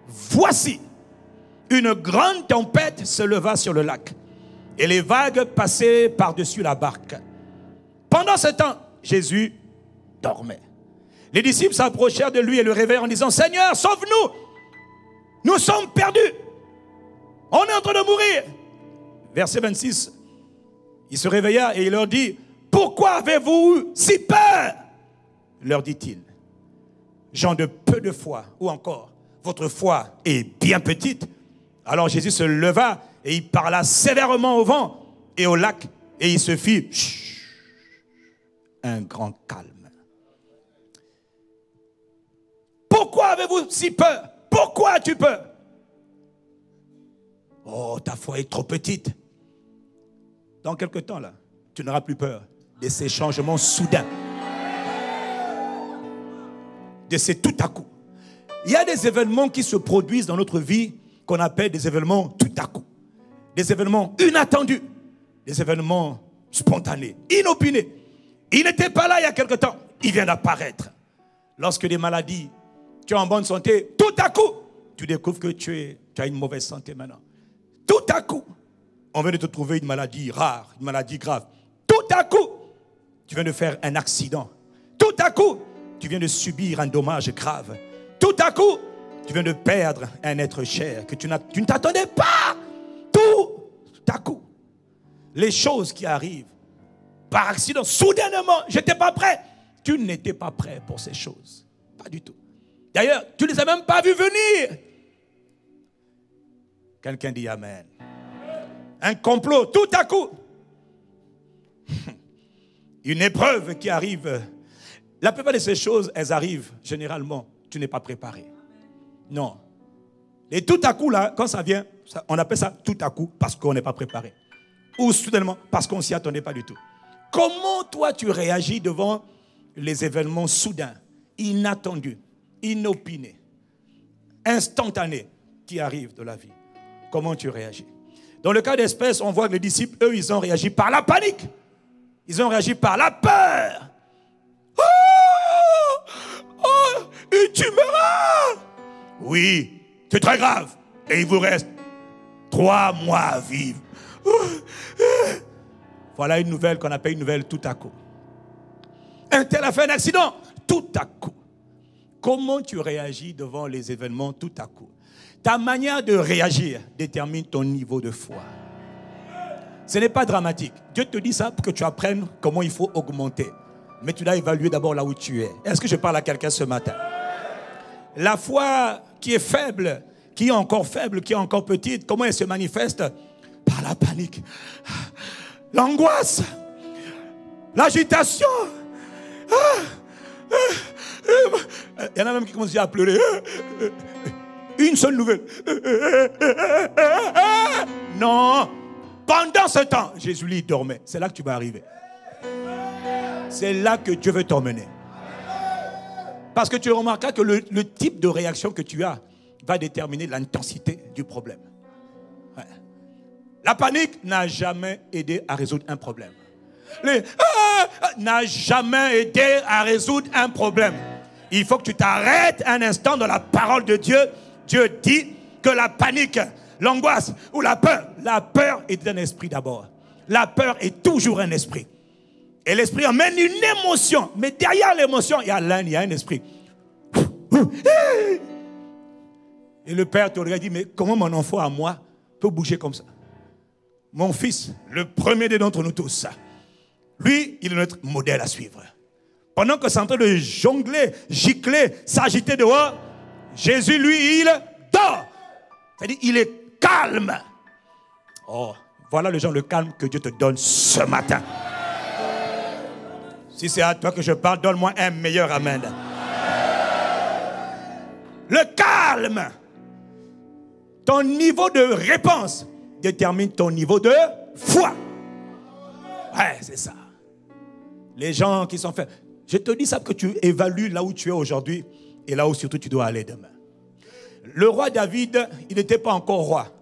voici. Une grande tempête se leva sur le lac et les vagues passaient par-dessus la barque. Pendant ce temps, Jésus dormait. Les disciples s'approchèrent de lui et le réveillèrent en disant, Seigneur, sauve-nous! Nous sommes perdus! On est en train de mourir! Verset 26, il se réveilla et il leur dit, pourquoi avez-vous eu si peur? Leur dit-il, gens de peu de foi, ou encore, votre foi est bien petite. Alors Jésus se leva et il parla sévèrement au vent et au lac et il se fit un grand calme. Pourquoi avez-vous si peur? Pourquoi as-tu peur? Oh, ta foi est trop petite. Dans quelque temps là, tu n'auras plus peur de ces changements soudains. De ces tout à coup. Il y a des événements qui se produisent dans notre vie qu'on appelle des événements tout à coup. Des événements inattendus. Des événements spontanés, inopinés. Il n'était pas là il y a quelque temps. Il vient d'apparaître. Lorsque des maladies, tu es en bonne santé, tout à coup, tu découvres que tu as une mauvaise santé maintenant. Tout à coup, on vient de te trouver une maladie rare, une maladie grave. Tout à coup, tu viens de faire un accident. Tout à coup, tu viens de subir un dommage grave. Tout à coup, tu viens de perdre un être cher que tu ne t'attendais pas. Tout à coup, les choses qui arrivent par accident, soudainement, je n'étais pas prêt. Tu n'étais pas prêt pour ces choses. Pas du tout. D'ailleurs, tu ne les as même pas vus venir. Quelqu'un dit amen. Un complot, tout à coup. Une épreuve qui arrive. La plupart de ces choses, elles arrivent généralement. Tu n'es pas préparé. Non. Et tout à coup, là, quand ça vient, on appelle ça tout à coup parce qu'on n'est pas préparé. Ou soudainement parce qu'on ne s'y attendait pas du tout. Comment toi tu réagis devant les événements soudains, inattendus, inopinés, instantanés qui arrivent de la vie? Comment tu réagis? Dans le cas d'espèce, on voit que les disciples, eux, ils ont réagi par la panique. Ils ont réagi par la peur. Oh, et tu mourras. Oui, c'est très grave. Et il vous reste 3 mois à vivre. Voilà une nouvelle qu'on appelle une nouvelle tout à coup. Un tel a fait un accident, tout à coup. Comment tu réagis devant les événements tout à coup? Ta manière de réagir détermine ton niveau de foi. Ce n'est pas dramatique. Dieu te dit ça pour que tu apprennes comment il faut augmenter. Mais tu dois évaluer d'abord là où tu es. Est-ce que je parle à quelqu'un ce matin? La foi qui est faible, qui est encore faible, qui est encore petite, comment elle se manifeste? Par la panique, l'angoisse, l'agitation. Il y en a même qui commencent à pleurer. Une seule nouvelle. Non. Pendant ce temps, Jésus lui dormait. C'est là que tu vas arriver. C'est là que Dieu veut t'emmener. Parce que tu remarqueras que le type de réaction que tu as va déterminer l'intensité du problème. Ouais. La panique n'a jamais aidé à résoudre un problème. N'a jamais aidé à résoudre un problème. Il faut que tu t'arrêtes un instant dans la parole de Dieu. Dieu dit que la panique, l'angoisse ou la peur est un esprit d'abord. La peur est toujours un esprit. Et l'esprit amène une émotion. Mais derrière l'émotion, il y a un esprit. Et le père t'aurait dit, mais comment mon enfant à moi peut bouger comme ça? Mon fils, le premier d'entre nous tous, lui, il est notre modèle à suivre. Pendant que c'est en train de jongler, gicler, s'agiter dehors, Jésus, lui, il dort. C'est-à-dire, il est calme. Oh, voilà le genre de calme que Dieu te donne ce matin. Si c'est à toi que je parle, donne-moi un meilleur amen. Le calme. Ton niveau de réponse détermine ton niveau de foi. Ouais, c'est ça. Les gens qui sont faits. Je te dis ça pour que tu évalues là où tu es aujourd'hui et là où surtout tu dois aller demain. Le roi David, il n'était pas encore roi,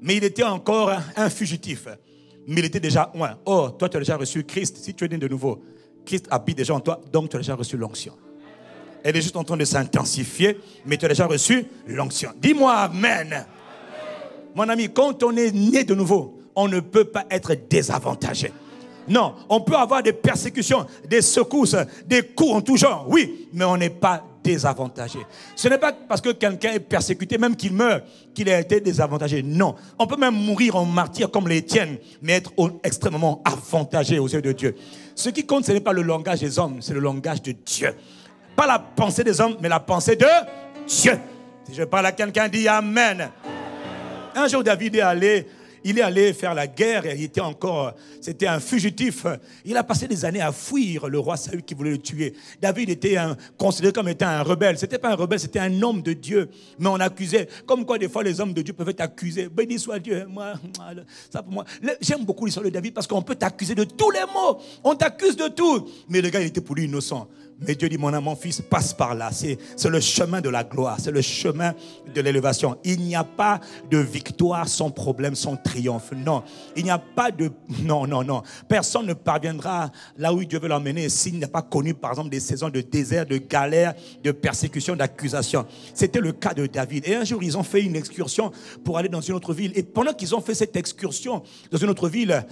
mais il était encore un fugitif. Mais il était déjà loin. Oh, toi tu as déjà reçu Christ. Si tu es né de nouveau, Christ habite déjà en toi, donc tu as déjà reçu l'onction. Elle est juste en train de s'intensifier, mais tu as déjà reçu l'onction. Dis-moi amen. Mon ami, quand on est né de nouveau, on ne peut pas être désavantagé. Non, on peut avoir des persécutions, des secousses, des coups en tout genre, oui, mais on n'est pas désavantagé. Ce n'est pas parce que quelqu'un est persécuté, même qu'il meurt, qu'il a été désavantagé. Non, on peut même mourir en martyr comme les tiennes, mais être extrêmement avantagé aux yeux de Dieu. Ce qui compte, ce n'est pas le langage des hommes, c'est le langage de Dieu. Pas la pensée des hommes, mais la pensée de Dieu. Si je parle à quelqu'un, dis Amen. Un jour, David il est allé faire la guerre, c'était un fugitif. Il a passé des années à fuir le roi Saül qui voulait le tuer. David était considéré comme étant un rebelle. C'était pas un rebelle, c'était un homme de Dieu. Mais on accusait, comme quoi des fois les hommes de Dieu peuvent être accusés. Béni soit Dieu. Ça pour moi. J'aime beaucoup l'histoire de David parce qu'on peut t'accuser de tous les maux. On t'accuse de tout. Mais le gars, il était pour lui innocent. Mais Dieu dit, mon fils, passe par là. C'est le chemin de la gloire. C'est le chemin de l'élévation. Il n'y a pas de victoire sans problème, sans triomphe. Non. Il n'y a pas de... Non. Personne ne parviendra là où Dieu veut l'emmener s'il n'a pas connu, par exemple, des saisons de désert, de galère, de persécution, d'accusation. C'était le cas de David. Et un jour, ils ont fait une excursion pour aller dans une autre ville. Et pendant qu'ils ont fait cette excursion dans une autre ville,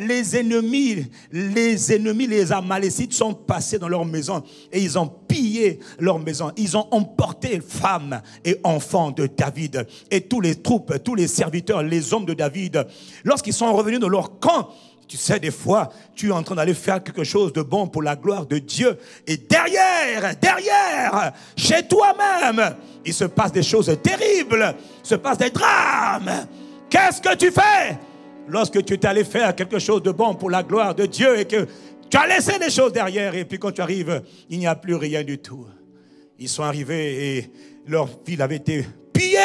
les ennemis, les Amalécites sont passés dans leur maison. Et ils ont pillé leur maison. Ils ont emporté femmes et enfants de David. Et tous les troupes, tous les serviteurs, les hommes de David, lorsqu'ils sont revenus dans leur camp, tu sais, des fois, tu es en train d'aller faire quelque chose de bon pour la gloire de Dieu. Et derrière, chez toi-même, il se passe des choses terribles. Il se passe des drames. Qu'est-ce que tu fais lorsque tu es allé faire quelque chose de bon pour la gloire de Dieu et que tu as laissé des choses derrière et puis quand tu arrives, il n'y a plus rien du tout. Ils sont arrivés et leur ville avait été pillée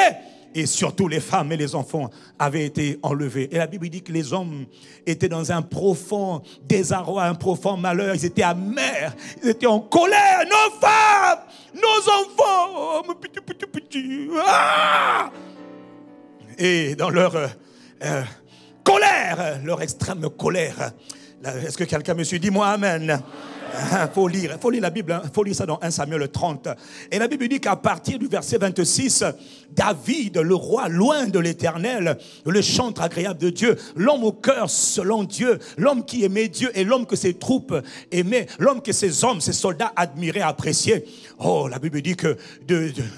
et surtout les femmes et les enfants avaient été enlevés. Et la Bible dit que les hommes étaient dans un profond désarroi, un profond malheur. Ils étaient amers, ils étaient en colère. Nos femmes, nos enfants, oh, petit. Ah! Et dans leur colère, leur extrême colère, est-ce que quelqu'un me suit? Dis-moi amen. Il faut lire la Bible, il faut lire ça dans 1 Samuel 30. Et la Bible dit qu'à partir du verset 26, David, le roi loin de l'Éternel, le chantre agréable de Dieu, l'homme au cœur selon Dieu, l'homme qui aimait Dieu et l'homme que ses troupes aimaient, l'homme que ses hommes, ses soldats admiraient, appréciaient. Oh, la Bible dit que...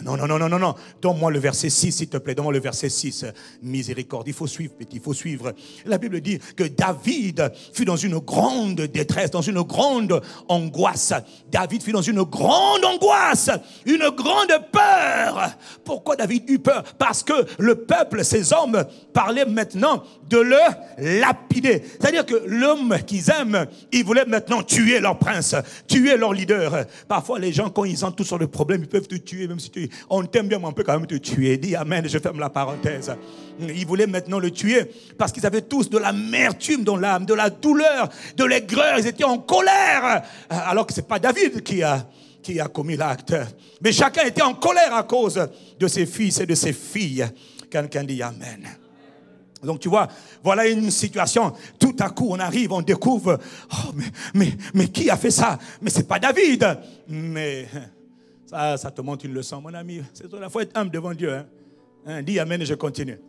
Non. Donne-moi le verset 6, s'il te plaît. Donne-moi le verset 6. Miséricorde, il faut suivre, petit, il faut suivre. La Bible dit que David fut dans une grande détresse, dans une grande angoisse. David fut dans une grande angoisse, une grande peur. Pourquoi David eut peur? Parce que le peuple, ces hommes, parlaient maintenant de le lapider. C'est-à-dire que l'homme qu'ils aiment, ils voulaient maintenant tuer leur prince, tuer leur leader. Parfois, les gens, quand ils ont tous sur le problème, ils peuvent te tuer, même si on t'aime bien, mais on peut quand même te tuer. Dis amen, je ferme la parenthèse. Ils voulaient maintenant le tuer parce qu'ils avaient tous de l'amertume dans l'âme, de la douleur, de l'aigreur. Ils étaient en colère. Alors que ce n'est pas David qui a commis l'acte. Mais chacun était en colère à cause de ses fils et de ses filles. Quelqu'un dit amen. Donc tu vois, voilà une situation. Tout à coup, on arrive, on découvre. Oh, mais qui a fait ça? Mais c'est pas David. Mais ça te montre une leçon, mon ami. Il faut être humble devant Dieu. Dis amen et je continue.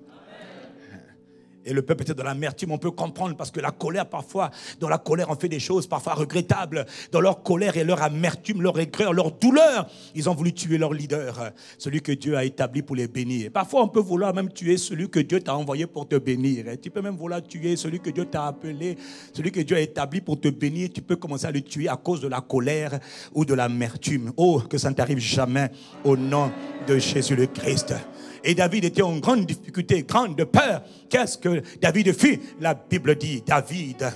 Et le peuple était dans l'amertume, on peut comprendre, parce que la colère parfois, dans la colère on fait des choses parfois regrettables. Dans leur colère et leur amertume, leur aigreur, leur douleur, ils ont voulu tuer leur leader, celui que Dieu a établi pour les bénir. Parfois on peut vouloir même tuer celui que Dieu t'a envoyé pour te bénir. Tu peux même vouloir tuer celui que Dieu t'a appelé, celui que Dieu a établi pour te bénir. Tu peux commencer à le tuer à cause de la colère ou de l'amertume. Oh, que ça ne t'arrive jamais au nom de Jésus le Christ. Et David était en grande difficulté, grande peur. Qu'est-ce que David fit? La Bible dit, David,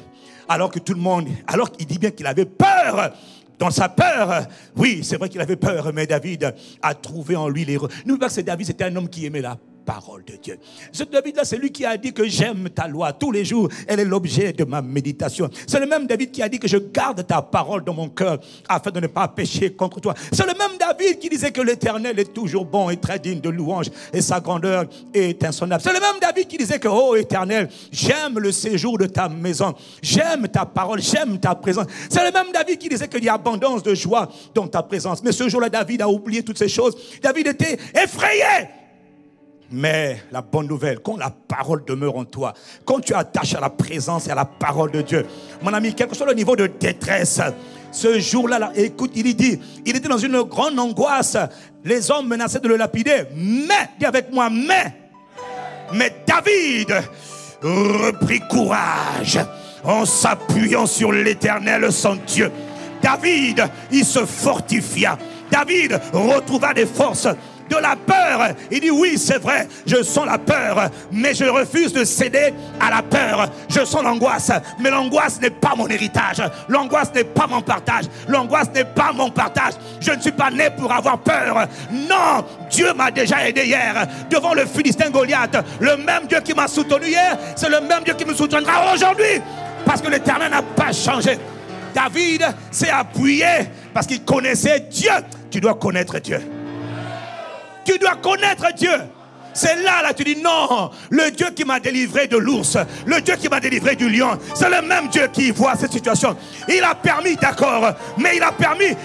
alors que tout le monde, alors qu'il dit bien qu'il avait peur, dans sa peur, oui, c'est vrai qu'il avait peur, mais David a trouvé en lui les... N'oubliez pas que David, c'était un homme qui aimait la parole de Dieu. Ce David-là, c'est lui qui a dit que j'aime ta loi tous les jours. Elle est l'objet de ma méditation. C'est le même David qui a dit que je garde ta parole dans mon cœur afin de ne pas pécher contre toi. C'est le même David qui disait que l'Éternel est toujours bon et très digne de louange et sa grandeur est insondable. C'est le même David qui disait que, oh Éternel, j'aime le séjour de ta maison. J'aime ta parole, j'aime ta présence. C'est le même David qui disait qu'il y a abondance de joie dans ta présence. Mais ce jour-là, David a oublié toutes ces choses. David était effrayé. Mais la bonne nouvelle, quand la parole demeure en toi, quand tu attaches à la présence et à la parole de Dieu, mon ami, quel que soit le niveau de détresse, ce jour-là, écoute, il dit, il était dans une grande angoisse. Les hommes menaçaient de le lapider. Mais, dis avec moi, mais David reprit courage en s'appuyant sur l'Éternel son Dieu. David, il se fortifia. David retrouva des forces. De la peur, il dit oui c'est vrai, je sens la peur, mais je refuse de céder à la peur. Je sens l'angoisse, mais l'angoisse n'est pas mon héritage, l'angoisse n'est pas mon partage, l'angoisse n'est pas mon partage. Je ne suis pas né pour avoir peur. Non, Dieu m'a déjà aidé hier devant le Philistin Goliath. Le même Dieu qui m'a soutenu hier, c'est le même Dieu qui me soutiendra aujourd'hui, parce que l'Éternel n'a pas changé. David s'est appuyé parce qu'il connaissait Dieu. Tu dois connaître Dieu. Tu dois connaître Dieu. C'est là, tu dis non, le Dieu qui m'a délivré de l'ours, le Dieu qui m'a délivré du lion, c'est le même Dieu qui voit cette situation. Il a permis, d'accord, mais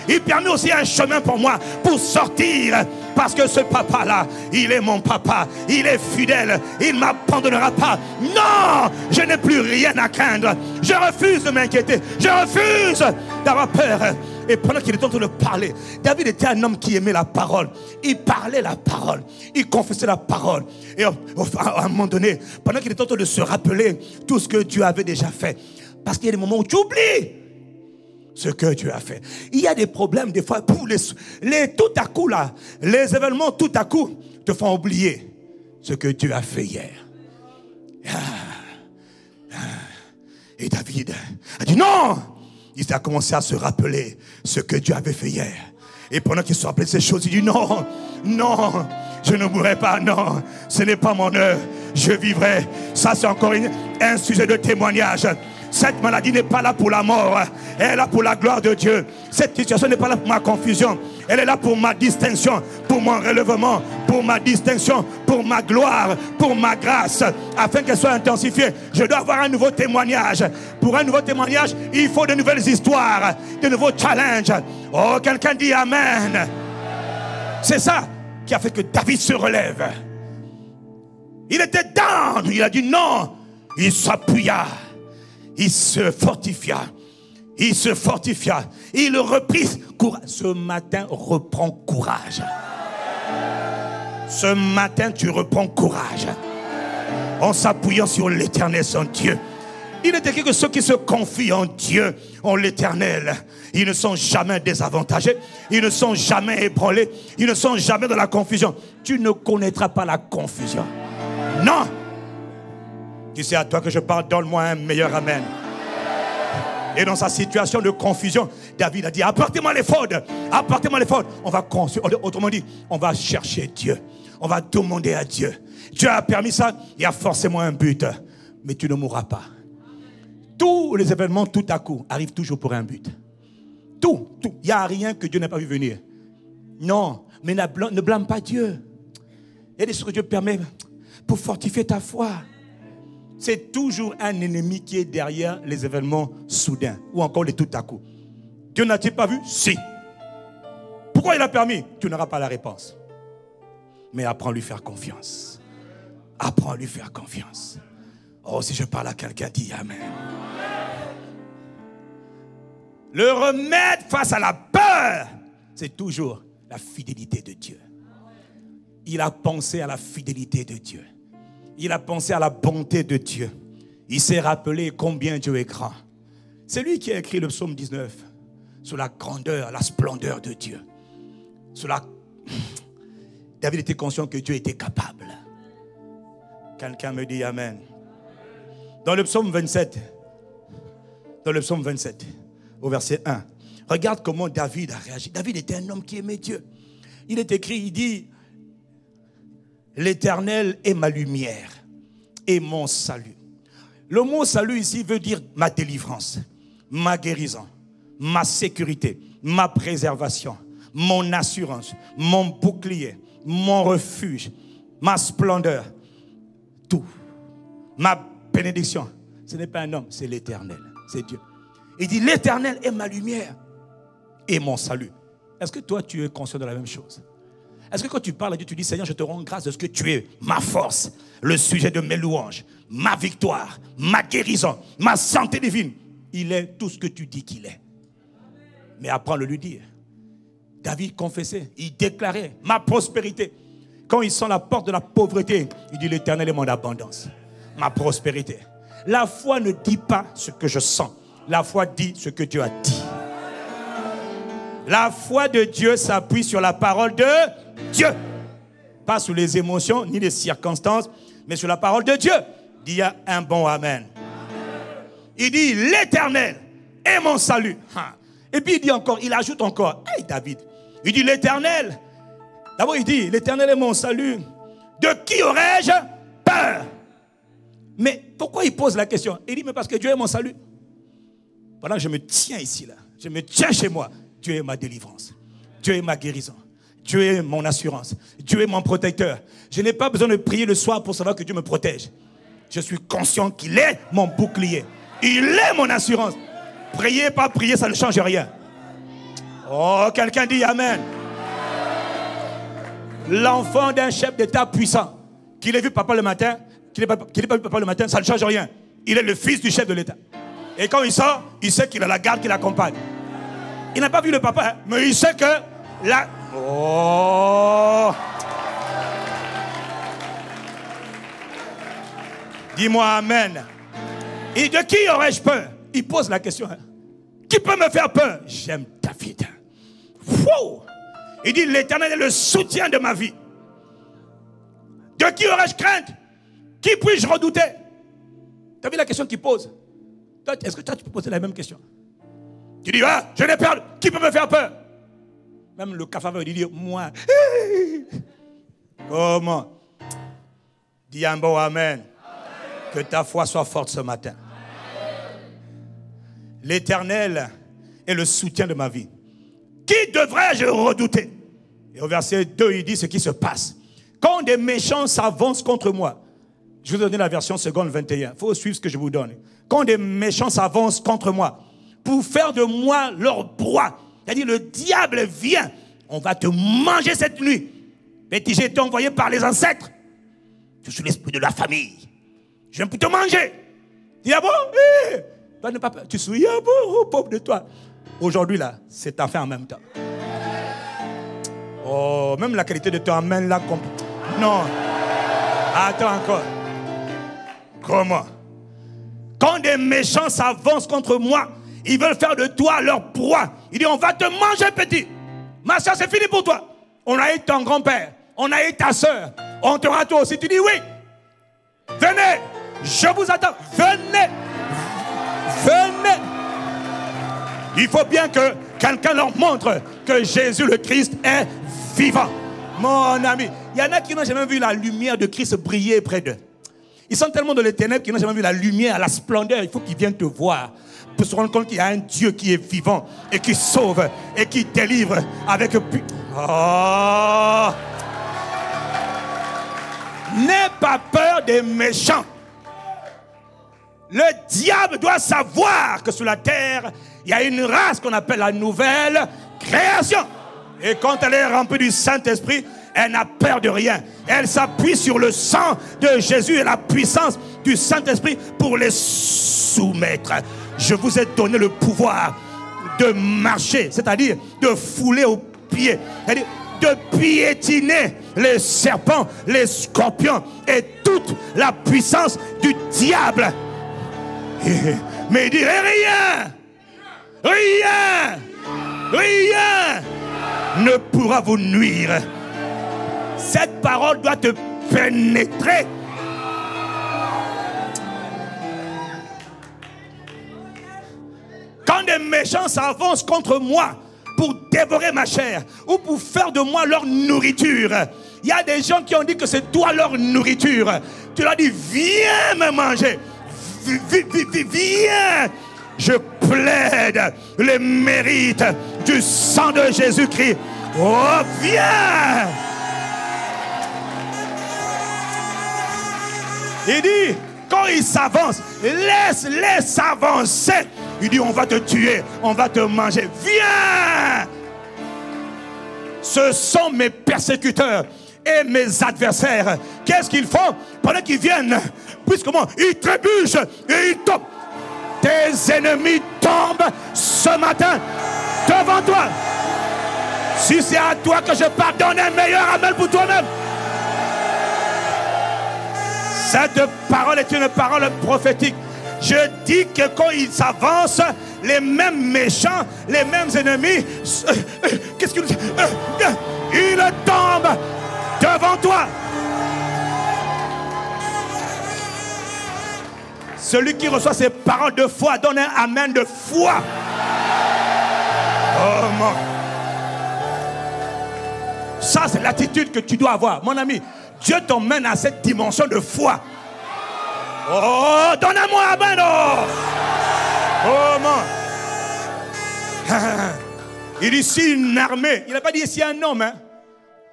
il permet aussi un chemin pour moi, pour sortir. Parce que ce papa-là, il est mon papa, il est fidèle, il ne m'abandonnera pas. Non, je n'ai plus rien à craindre. Je refuse de m'inquiéter, je refuse d'avoir peur. Et pendant qu'il était en train de parler, David était un homme qui aimait la parole. Il parlait la parole, il confessait la parole. Et à un moment donné, pendant qu'il était en train de se rappeler tout ce que Dieu avait déjà fait, parce qu'il y a des moments où tu oublies ce que Dieu a fait. Il y a des problèmes des fois pour les tout à coup là, les événements tout à coup te font oublier ce que Dieu a fait hier. Et David a dit non. Il a commencé à se rappeler ce que Dieu avait fait hier. Et pendant qu'il se rappelait ces choses, il dit non, non, je ne mourrai pas, non, ce n'est pas mon heure, je vivrai. Ça c'est encore un sujet de témoignage. Cette maladie n'est pas là pour la mort, elle est là pour la gloire de Dieu. Cette situation n'est pas là pour ma confusion, elle est là pour ma distinction, pour mon relèvement, pour ma distinction, pour ma gloire, pour ma grâce, afin qu'elle soit intensifiée. Je dois avoir un nouveau témoignage. Pour un nouveau témoignage, il faut de nouvelles histoires, de nouveaux challenges. Oh, quelqu'un dit Amen. C'est ça qui a fait que David se relève. Il était down, il a dit non, il s'appuya. Il se fortifia. Il se fortifia. Il reprit courage. Ce matin, reprends courage. Ce matin, tu reprends courage. En s'appuyant sur l'Éternel, son Dieu. Il est écrit que ceux qui se confient en Dieu, en l'Éternel, ils ne sont jamais désavantagés. Ils ne sont jamais ébranlés. Ils ne sont jamais dans la confusion. Tu ne connaîtras pas la confusion. Non. Tu sais, à toi que je parle, donne-moi un meilleur amen. Et dans sa situation de confusion, David a dit, apportez-moi l'éphod, apportez-moi l'éphod. On va construire, autrement dit, on va chercher Dieu. On va demander à Dieu. Dieu a permis ça, il y a forcément un but. Mais tu ne mourras pas. Tous les événements, tout à coup, arrivent toujours pour un but. Tout. Il n'y a rien que Dieu n'a pas vu venir. Non, mais ne blâme pas Dieu. Il y a des choses que Dieu permet pour fortifier ta foi. C'est toujours un ennemi qui est derrière les événements soudains ou encore les tout à coup. Dieu n'a-t-il pas vu? Si. Pourquoi il a permis? Tu n'auras pas la réponse. Mais apprends à lui faire confiance. Apprends à lui faire confiance. Oh, si je parle à quelqu'un, dis Amen. Le remède face à la peur, c'est toujours la fidélité de Dieu. Il a pensé à la fidélité de Dieu. Il a pensé à la bonté de Dieu. Il s'est rappelé combien Dieu est grand. C'est lui qui a écrit le psaume 19 sur la grandeur, la splendeur de Dieu. David était conscient que Dieu était capable. Quelqu'un me dit Amen. Dans le psaume 27, au verset 1, regarde comment David a réagi. David était un homme qui aimait Dieu. Il est écrit, il dit, l'Éternel est ma lumière et mon salut. Le mot salut ici veut dire ma délivrance, ma guérison, ma sécurité, ma préservation, mon assurance, mon bouclier, mon refuge, ma splendeur, tout. Ma bénédiction. Ce n'est pas un homme, c'est l'Éternel, c'est Dieu. Il dit l'Éternel est ma lumière et mon salut. Est-ce que toi tu es conscient de la même chose? Est-ce que quand tu parles à Dieu, tu dis Seigneur, je te rends grâce de ce que tu es, ma force, le sujet de mes louanges, ma victoire, ma guérison, ma santé divine. Il est tout ce que tu dis qu'il est. Mais apprends à le lui dire. David confessait, il déclarait ma prospérité. Quand il sent la porte de la pauvreté, il dit l'Éternel est mon abondance, ma prospérité. La foi ne dit pas ce que je sens. La foi dit ce que Dieu a dit. La foi de Dieu s'appuie sur la parole de Dieu. Pas sur les émotions ni les circonstances, mais sur la parole de Dieu. Dis un bon Amen. Il dit l'Éternel est mon salut. Et puis il dit encore, il ajoute encore, hey David, il dit l'Éternel. D'abord il dit l'Éternel est mon salut. De qui aurais-je peur? Mais pourquoi il pose la question? Il dit mais parce que Dieu est mon salut. Pendant que je me tiens ici là, je me tiens chez moi. Dieu est ma délivrance. Dieu est ma guérison. Dieu est mon assurance. Dieu est mon protecteur. Je n'ai pas besoin de prier le soir pour savoir que Dieu me protège. Je suis conscient qu'il est mon bouclier. Il est mon assurance. Prier, pas prier, ça ne change rien. Oh, quelqu'un dit Amen. L'enfant d'un chef d'État puissant, qu'il ait vu papa le matin, qu'il n'ait pas vu papa le matin, ça ne change rien. Il est le fils du chef de l'État. Et quand il sort, il sait qu'il a la garde qui l'accompagne. Il n'a pas vu le papa, hein, mais il sait que la... Oh! Dis-moi Amen. Et de qui aurais-je peur? Il pose la question. Hein. Qui peut me faire peur? J'aime David. Wow! Il dit l'Éternel est le soutien de ma vie. De qui aurais-je crainte? Qui puis-je redouter? Tu as vu la question qu'il pose? Est-ce que toi tu peux poser la même question? Tu dis, ah, je n'ai peur. Qui peut me faire peur? Même le cafard veut dire, moi. Comment? Dis un bon Amen. Que ta foi soit forte ce matin. L'Éternel est le soutien de ma vie. Qui devrais-je redouter? Et au verset 2, il dit ce qui se passe. Quand des méchants s'avancent contre moi. Je vais vous donner la version seconde 21. Il faut suivre ce que je vous donne. Quand des méchants s'avancent contre moi, pour faire de moi leur proie. C'est-à-dire le diable vient. On va te manger cette nuit. Petit, j'ai été envoyé par les ancêtres. Je suis l'esprit de la famille. Je viens pour te manger. Dis, ah bon? Toi, ne pas peur. Tu souris, ah bon, oh, pauvre de toi. Aujourd'hui, là, c'est ta fin en même temps. Oh, même la qualité de ton amen, là, non. Attends encore. Comment? Quand des méchants s'avancent contre moi, ils veulent faire de toi leur proie. Il dit, on va te manger, petit. Ma soeur, c'est fini pour toi. On a eu ton grand-père. On a eu ta soeur. On te rate toi aussi. Tu dis oui. Venez. Je vous attends. Venez. Venez. Il faut bien que quelqu'un leur montre que Jésus le Christ est vivant. Mon ami. Il y en a qui n'ont jamais vu la lumière de Christ briller près d'eux. Ils sont tellement dans les ténèbres qu'ils n'ont jamais vu la lumière, la splendeur. Il faut qu'ils viennent te voir. Pour se rendre compte qu'il y a un Dieu qui est vivant et qui sauve et qui délivre avec... Oh! N'aie pas peur des méchants. Le diable doit savoir que sur la terre, il y a une race qu'on appelle la nouvelle création. Et quand elle est remplie du Saint-Esprit, elle n'a peur de rien. Elle s'appuie sur le sang de Jésus et la puissance du Saint-Esprit pour les soumettre. Je vous ai donné le pouvoir de marcher, c'est-à-dire de fouler aux pieds, c'est-à-dire de piétiner les serpents, les scorpions et toute la puissance du diable. Mais il dit rien ne pourra vous nuire. Cette parole doit te pénétrer. Quand des méchants s'avancent contre moi pour dévorer ma chair ou pour faire de moi leur nourriture, il y a des gens qui ont dit que c'est toi leur nourriture. Tu leur dis, viens me manger. Viens. Je plaide les mérites du sang de Jésus-Christ. Oh, viens. Il dit, quand ils s'avancent, laisse-les s'avancer. Il dit, on va te tuer, on va te manger. Viens. Ce sont mes persécuteurs et mes adversaires. Qu'est-ce qu'ils font? Pendant qu'ils viennent, puisqu'ement ils trébuchent et ils tombent. Tes ennemis tombent ce matin devant toi. Si c'est à toi que je pardonne, un meilleur amen pour toi-même. Cette parole est une parole prophétique. Je dis que quand ils s'avancent, les mêmes méchants, les mêmes ennemis, qu'est-ce qu'ils disent? Ils tombent devant toi. Celui qui reçoit ces paroles de foi donne un amen de foi. Oh mon. Ça, c'est l'attitude que tu dois avoir. Mon ami, Dieu t'emmène à cette dimension de foi. Oh, donne-moi amen. Oh mon. Il dit si une armée, il n'a pas dit si un homme, hein.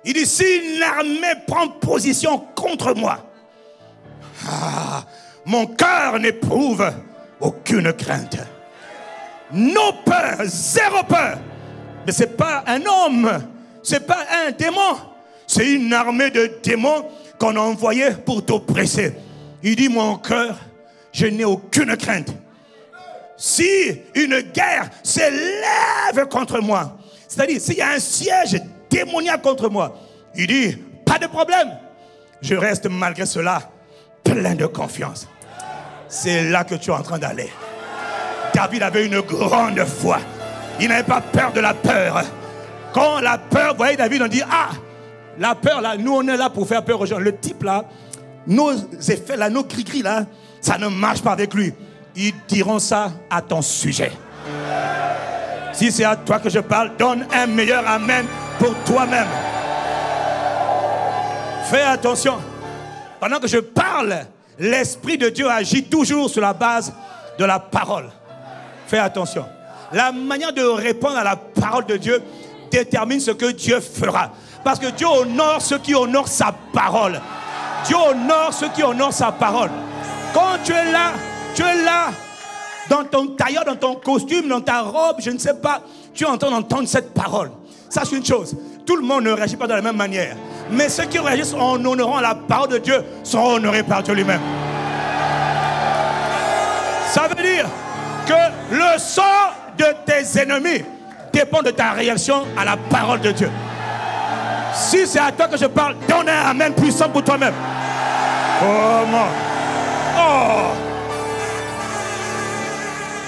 Il dit si une armée prend position contre moi, mon cœur n'éprouve aucune crainte. No peur, zéro peur. Mais ce n'est pas un homme, ce n'est pas un démon. C'est une armée de démons qu'on a envoyé pour t'oppresser. Il dit mon cœur, je n'ai aucune crainte. Si une guerre s'élève contre moi, c'est-à-dire s'il y a un siège démoniaque contre moi, il dit pas de problème. Je reste malgré cela plein de confiance. C'est là que tu es en train d'aller. David avait une grande foi. Il n'avait pas peur de la peur. Quand la peur, vous voyez David, on dit la peur là, nous on est là pour faire peur aux gens. Le type là, nos effets là, nos cris-cris là, ça ne marche pas avec lui. Ils diront ça à ton sujet. Si c'est à toi que je parle, donne un meilleur amen pour toi-même. Fais attention. Pendant que je parle, l'Esprit de Dieu agit toujours sur la base de la parole. Fais attention. La manière de répondre à la parole de Dieu détermine ce que Dieu fera. Parce que Dieu honore ceux qui honorent sa parole. Dieu honore ceux qui honorent sa parole. Quand tu es là, dans ton tailleur, dans ton costume, dans ta robe, je ne sais pas, tu es en train d'entendre cette parole. Sache une chose, tout le monde ne réagit pas de la même manière. Mais ceux qui réagissent en honorant la parole de Dieu sont honorés par Dieu lui-même. Ça veut dire que le sort de tes ennemis dépend de ta réaction à la parole de Dieu. Si c'est à toi que je parle, donne un amen puissant pour toi-même. Oh mon. Oh.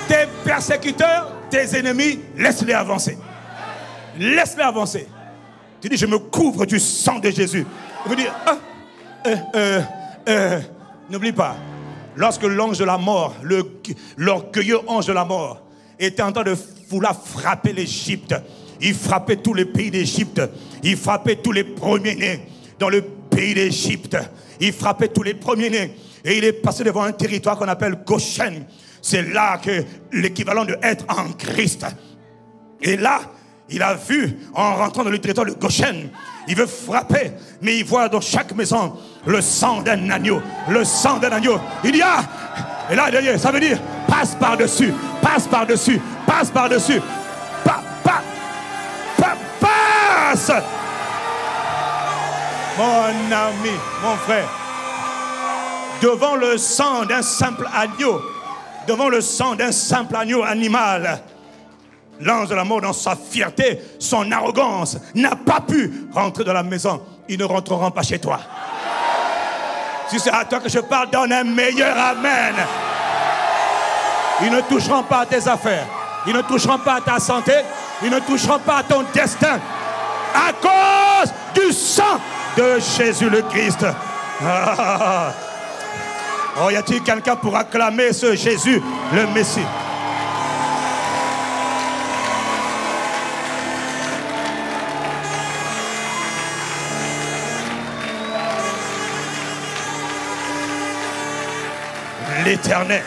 Tes persécuteurs, tes ennemis, laisse-les avancer. Laisse-les avancer. Tu dis, je me couvre du sang de Jésus. Il veut dire, n'oublie pas, lorsque l'ange de la mort, l'orgueilleux ange de la mort, était en train de vouloir frapper l'Égypte, il frappait tous les pays d'Égypte, il frappait tous les premiers-nés dans le pays d'Égypte, il frappait tous les premiers-nés, et il est passé devant un territoire qu'on appelle Goshen. C'est là que l'équivalent de être en Christ. Et là, il a vu, en rentrant dans le territoire de Goshen, il veut frapper, mais il voit dans chaque maison le sang d'un agneau. Le sang d'un agneau. Il dit, et là, ça veut dire, passe par-dessus, passe par-dessus, passe par-dessus. Passe. Mon ami, mon frère, devant le sang d'un simple agneau, devant le sang d'un simple agneau animal. L'ange de la mort, dans sa fierté, son arrogance, n'a pas pu rentrer dans la maison. Ils ne rentreront pas chez toi. Si c'est à toi que je parle, donne un meilleur amen. Ils ne toucheront pas à tes affaires. Ils ne toucheront pas à ta santé. Ils ne toucheront pas à ton destin. À cause du sang de Jésus le Christ. Ah. Oh, y a-t-il quelqu'un pour acclamer ce Jésus, le Messie? L'Éternel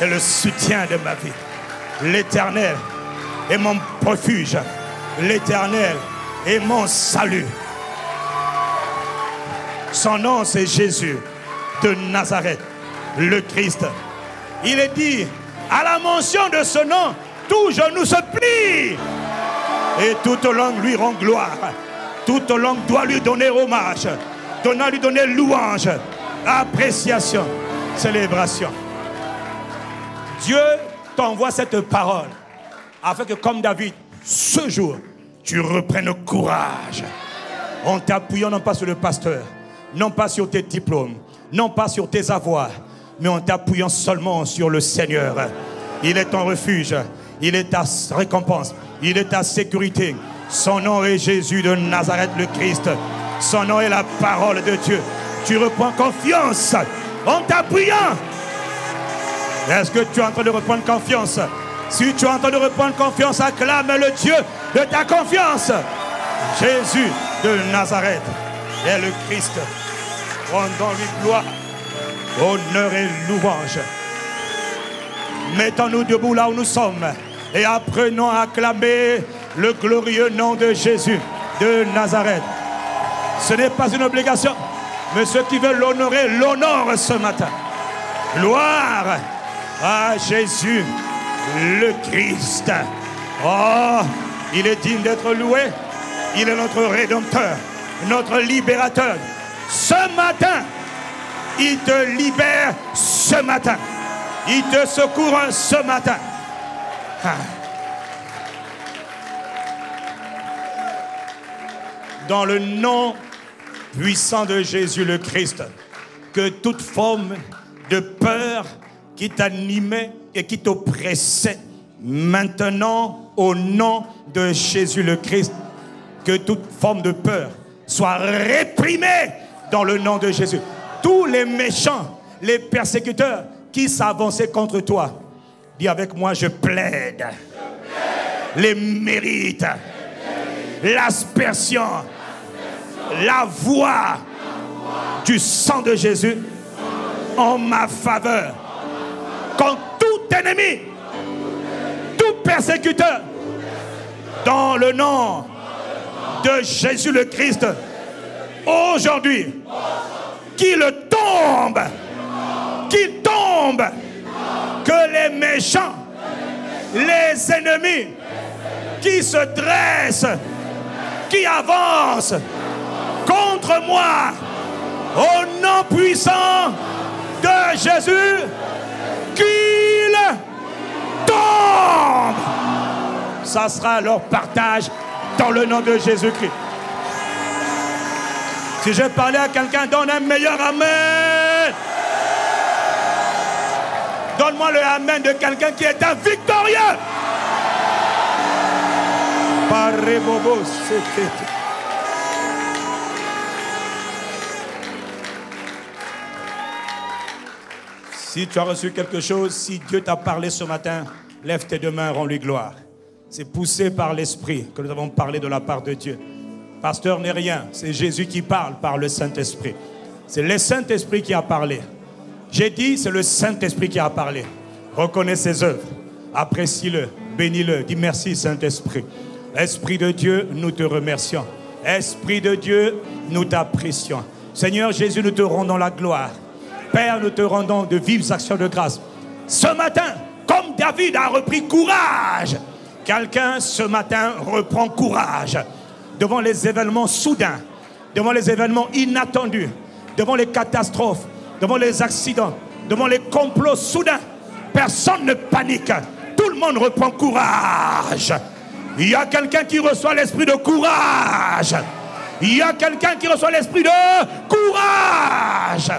est le soutien de ma vie. L'Éternel est mon refuge. L'Éternel est mon salut. Son nom, c'est Jésus de Nazareth, le Christ. Il est dit, à la mention de ce nom, tout genou se plie. Et toute langue lui rend gloire. Toute langue doit lui donner hommage. Doit lui donner louange, appréciation, célébration. Dieu t'envoie cette parole afin que, comme David, ce jour, tu reprennes courage en t'appuyant non pas sur le pasteur, non pas sur tes diplômes, non pas sur tes avoirs, mais en t'appuyant seulement sur le Seigneur. Il est ton refuge, il est ta récompense, il est ta sécurité. Son nom est Jésus de Nazareth, le Christ. Son nom est la parole de Dieu. Tu reprends confiance en t'appuyant. Est-ce que tu es en train de reprendre confiance? Si tu es en train de reprendre confiance, acclame le Dieu de ta confiance. Jésus de Nazareth est le Christ. Rendons-lui gloire, honneur et louange. Mettons-nous debout là où nous sommes et apprenons à acclamer le glorieux nom de Jésus de Nazareth. Ce n'est pas une obligation, mais ceux qui veulent l'honorer, l'honorent ce matin. Gloire à Jésus le Christ. Oh, il est digne d'être loué. Il est notre Rédempteur, notre Libérateur. Ce matin, il te libère ce matin. Il te secourt ce matin. Dans le nom puissant de Jésus le Christ, que toute forme de peur qui t'animait et qui t'oppressait, maintenant, au nom de Jésus le Christ, que toute forme de peur soit réprimée dans le nom de Jésus. Tous les méchants, les persécuteurs qui s'avançaient contre toi, dis avec moi, je plaide. Les mérites, l'aspersion, la voix du sang de Jésus en ma faveur. Quand tout ennemi, tout persécuteur, dans le nom de Jésus le Christ, aujourd'hui, qu'il tombe, que les méchants, les ennemis qui se dressent, qui avancent contre moi, au nom puissant de Jésus, qu'il tombe. Ça sera leur partage dans le nom de Jésus-Christ. Si je parlais à quelqu'un, donne un meilleur amen. Donne-moi le amen de quelqu'un qui est un victorieux. Si tu as reçu quelque chose, si Dieu t'a parlé ce matin, lève tes deux mains, rends-lui gloire. C'est poussé par l'Esprit que nous avons parlé de la part de Dieu. Pasteur n'est rien, c'est Jésus qui parle par le Saint-Esprit. C'est le Saint-Esprit qui a parlé. J'ai dit, c'est le Saint-Esprit qui a parlé. Reconnais ses œuvres, apprécie-le, bénis-le, dis merci Saint-Esprit. Esprit de Dieu, nous te remercions. Esprit de Dieu, nous t'apprécions. Seigneur Jésus, nous te rendons la gloire. Père, nous te rendons de vives actions de grâce. Ce matin, comme David a repris courage, quelqu'un ce matin reprend courage devant les événements soudains, devant les événements inattendus, devant les catastrophes, devant les accidents, devant les complots soudains, personne ne panique. Tout le monde reprend courage. Il y a quelqu'un qui reçoit l'esprit de courage. Il y a quelqu'un qui reçoit l'esprit de courage.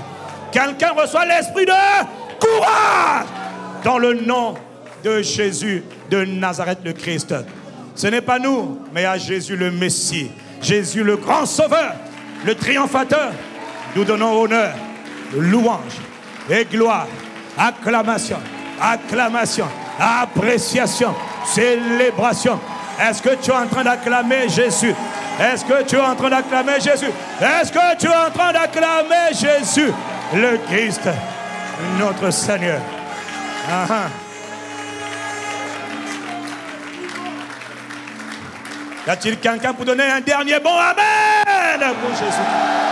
Quelqu'un reçoit l'esprit de courage. Dans le nom de Jésus de Nazareth le Christ. Ce n'est pas nous, mais à Jésus le Messie. Jésus le grand sauveur, le triomphateur. Nous donnons honneur, louange et gloire, acclamation, acclamation, appréciation, célébration. Est-ce que tu es en train d'acclamer Jésus? Est-ce que tu es en train d'acclamer Jésus? Est-ce que tu es en train d'acclamer Jésus, le Christ, notre Seigneur? Y a-t-il quelqu'un pour donner un dernier bon amen pour Jésus?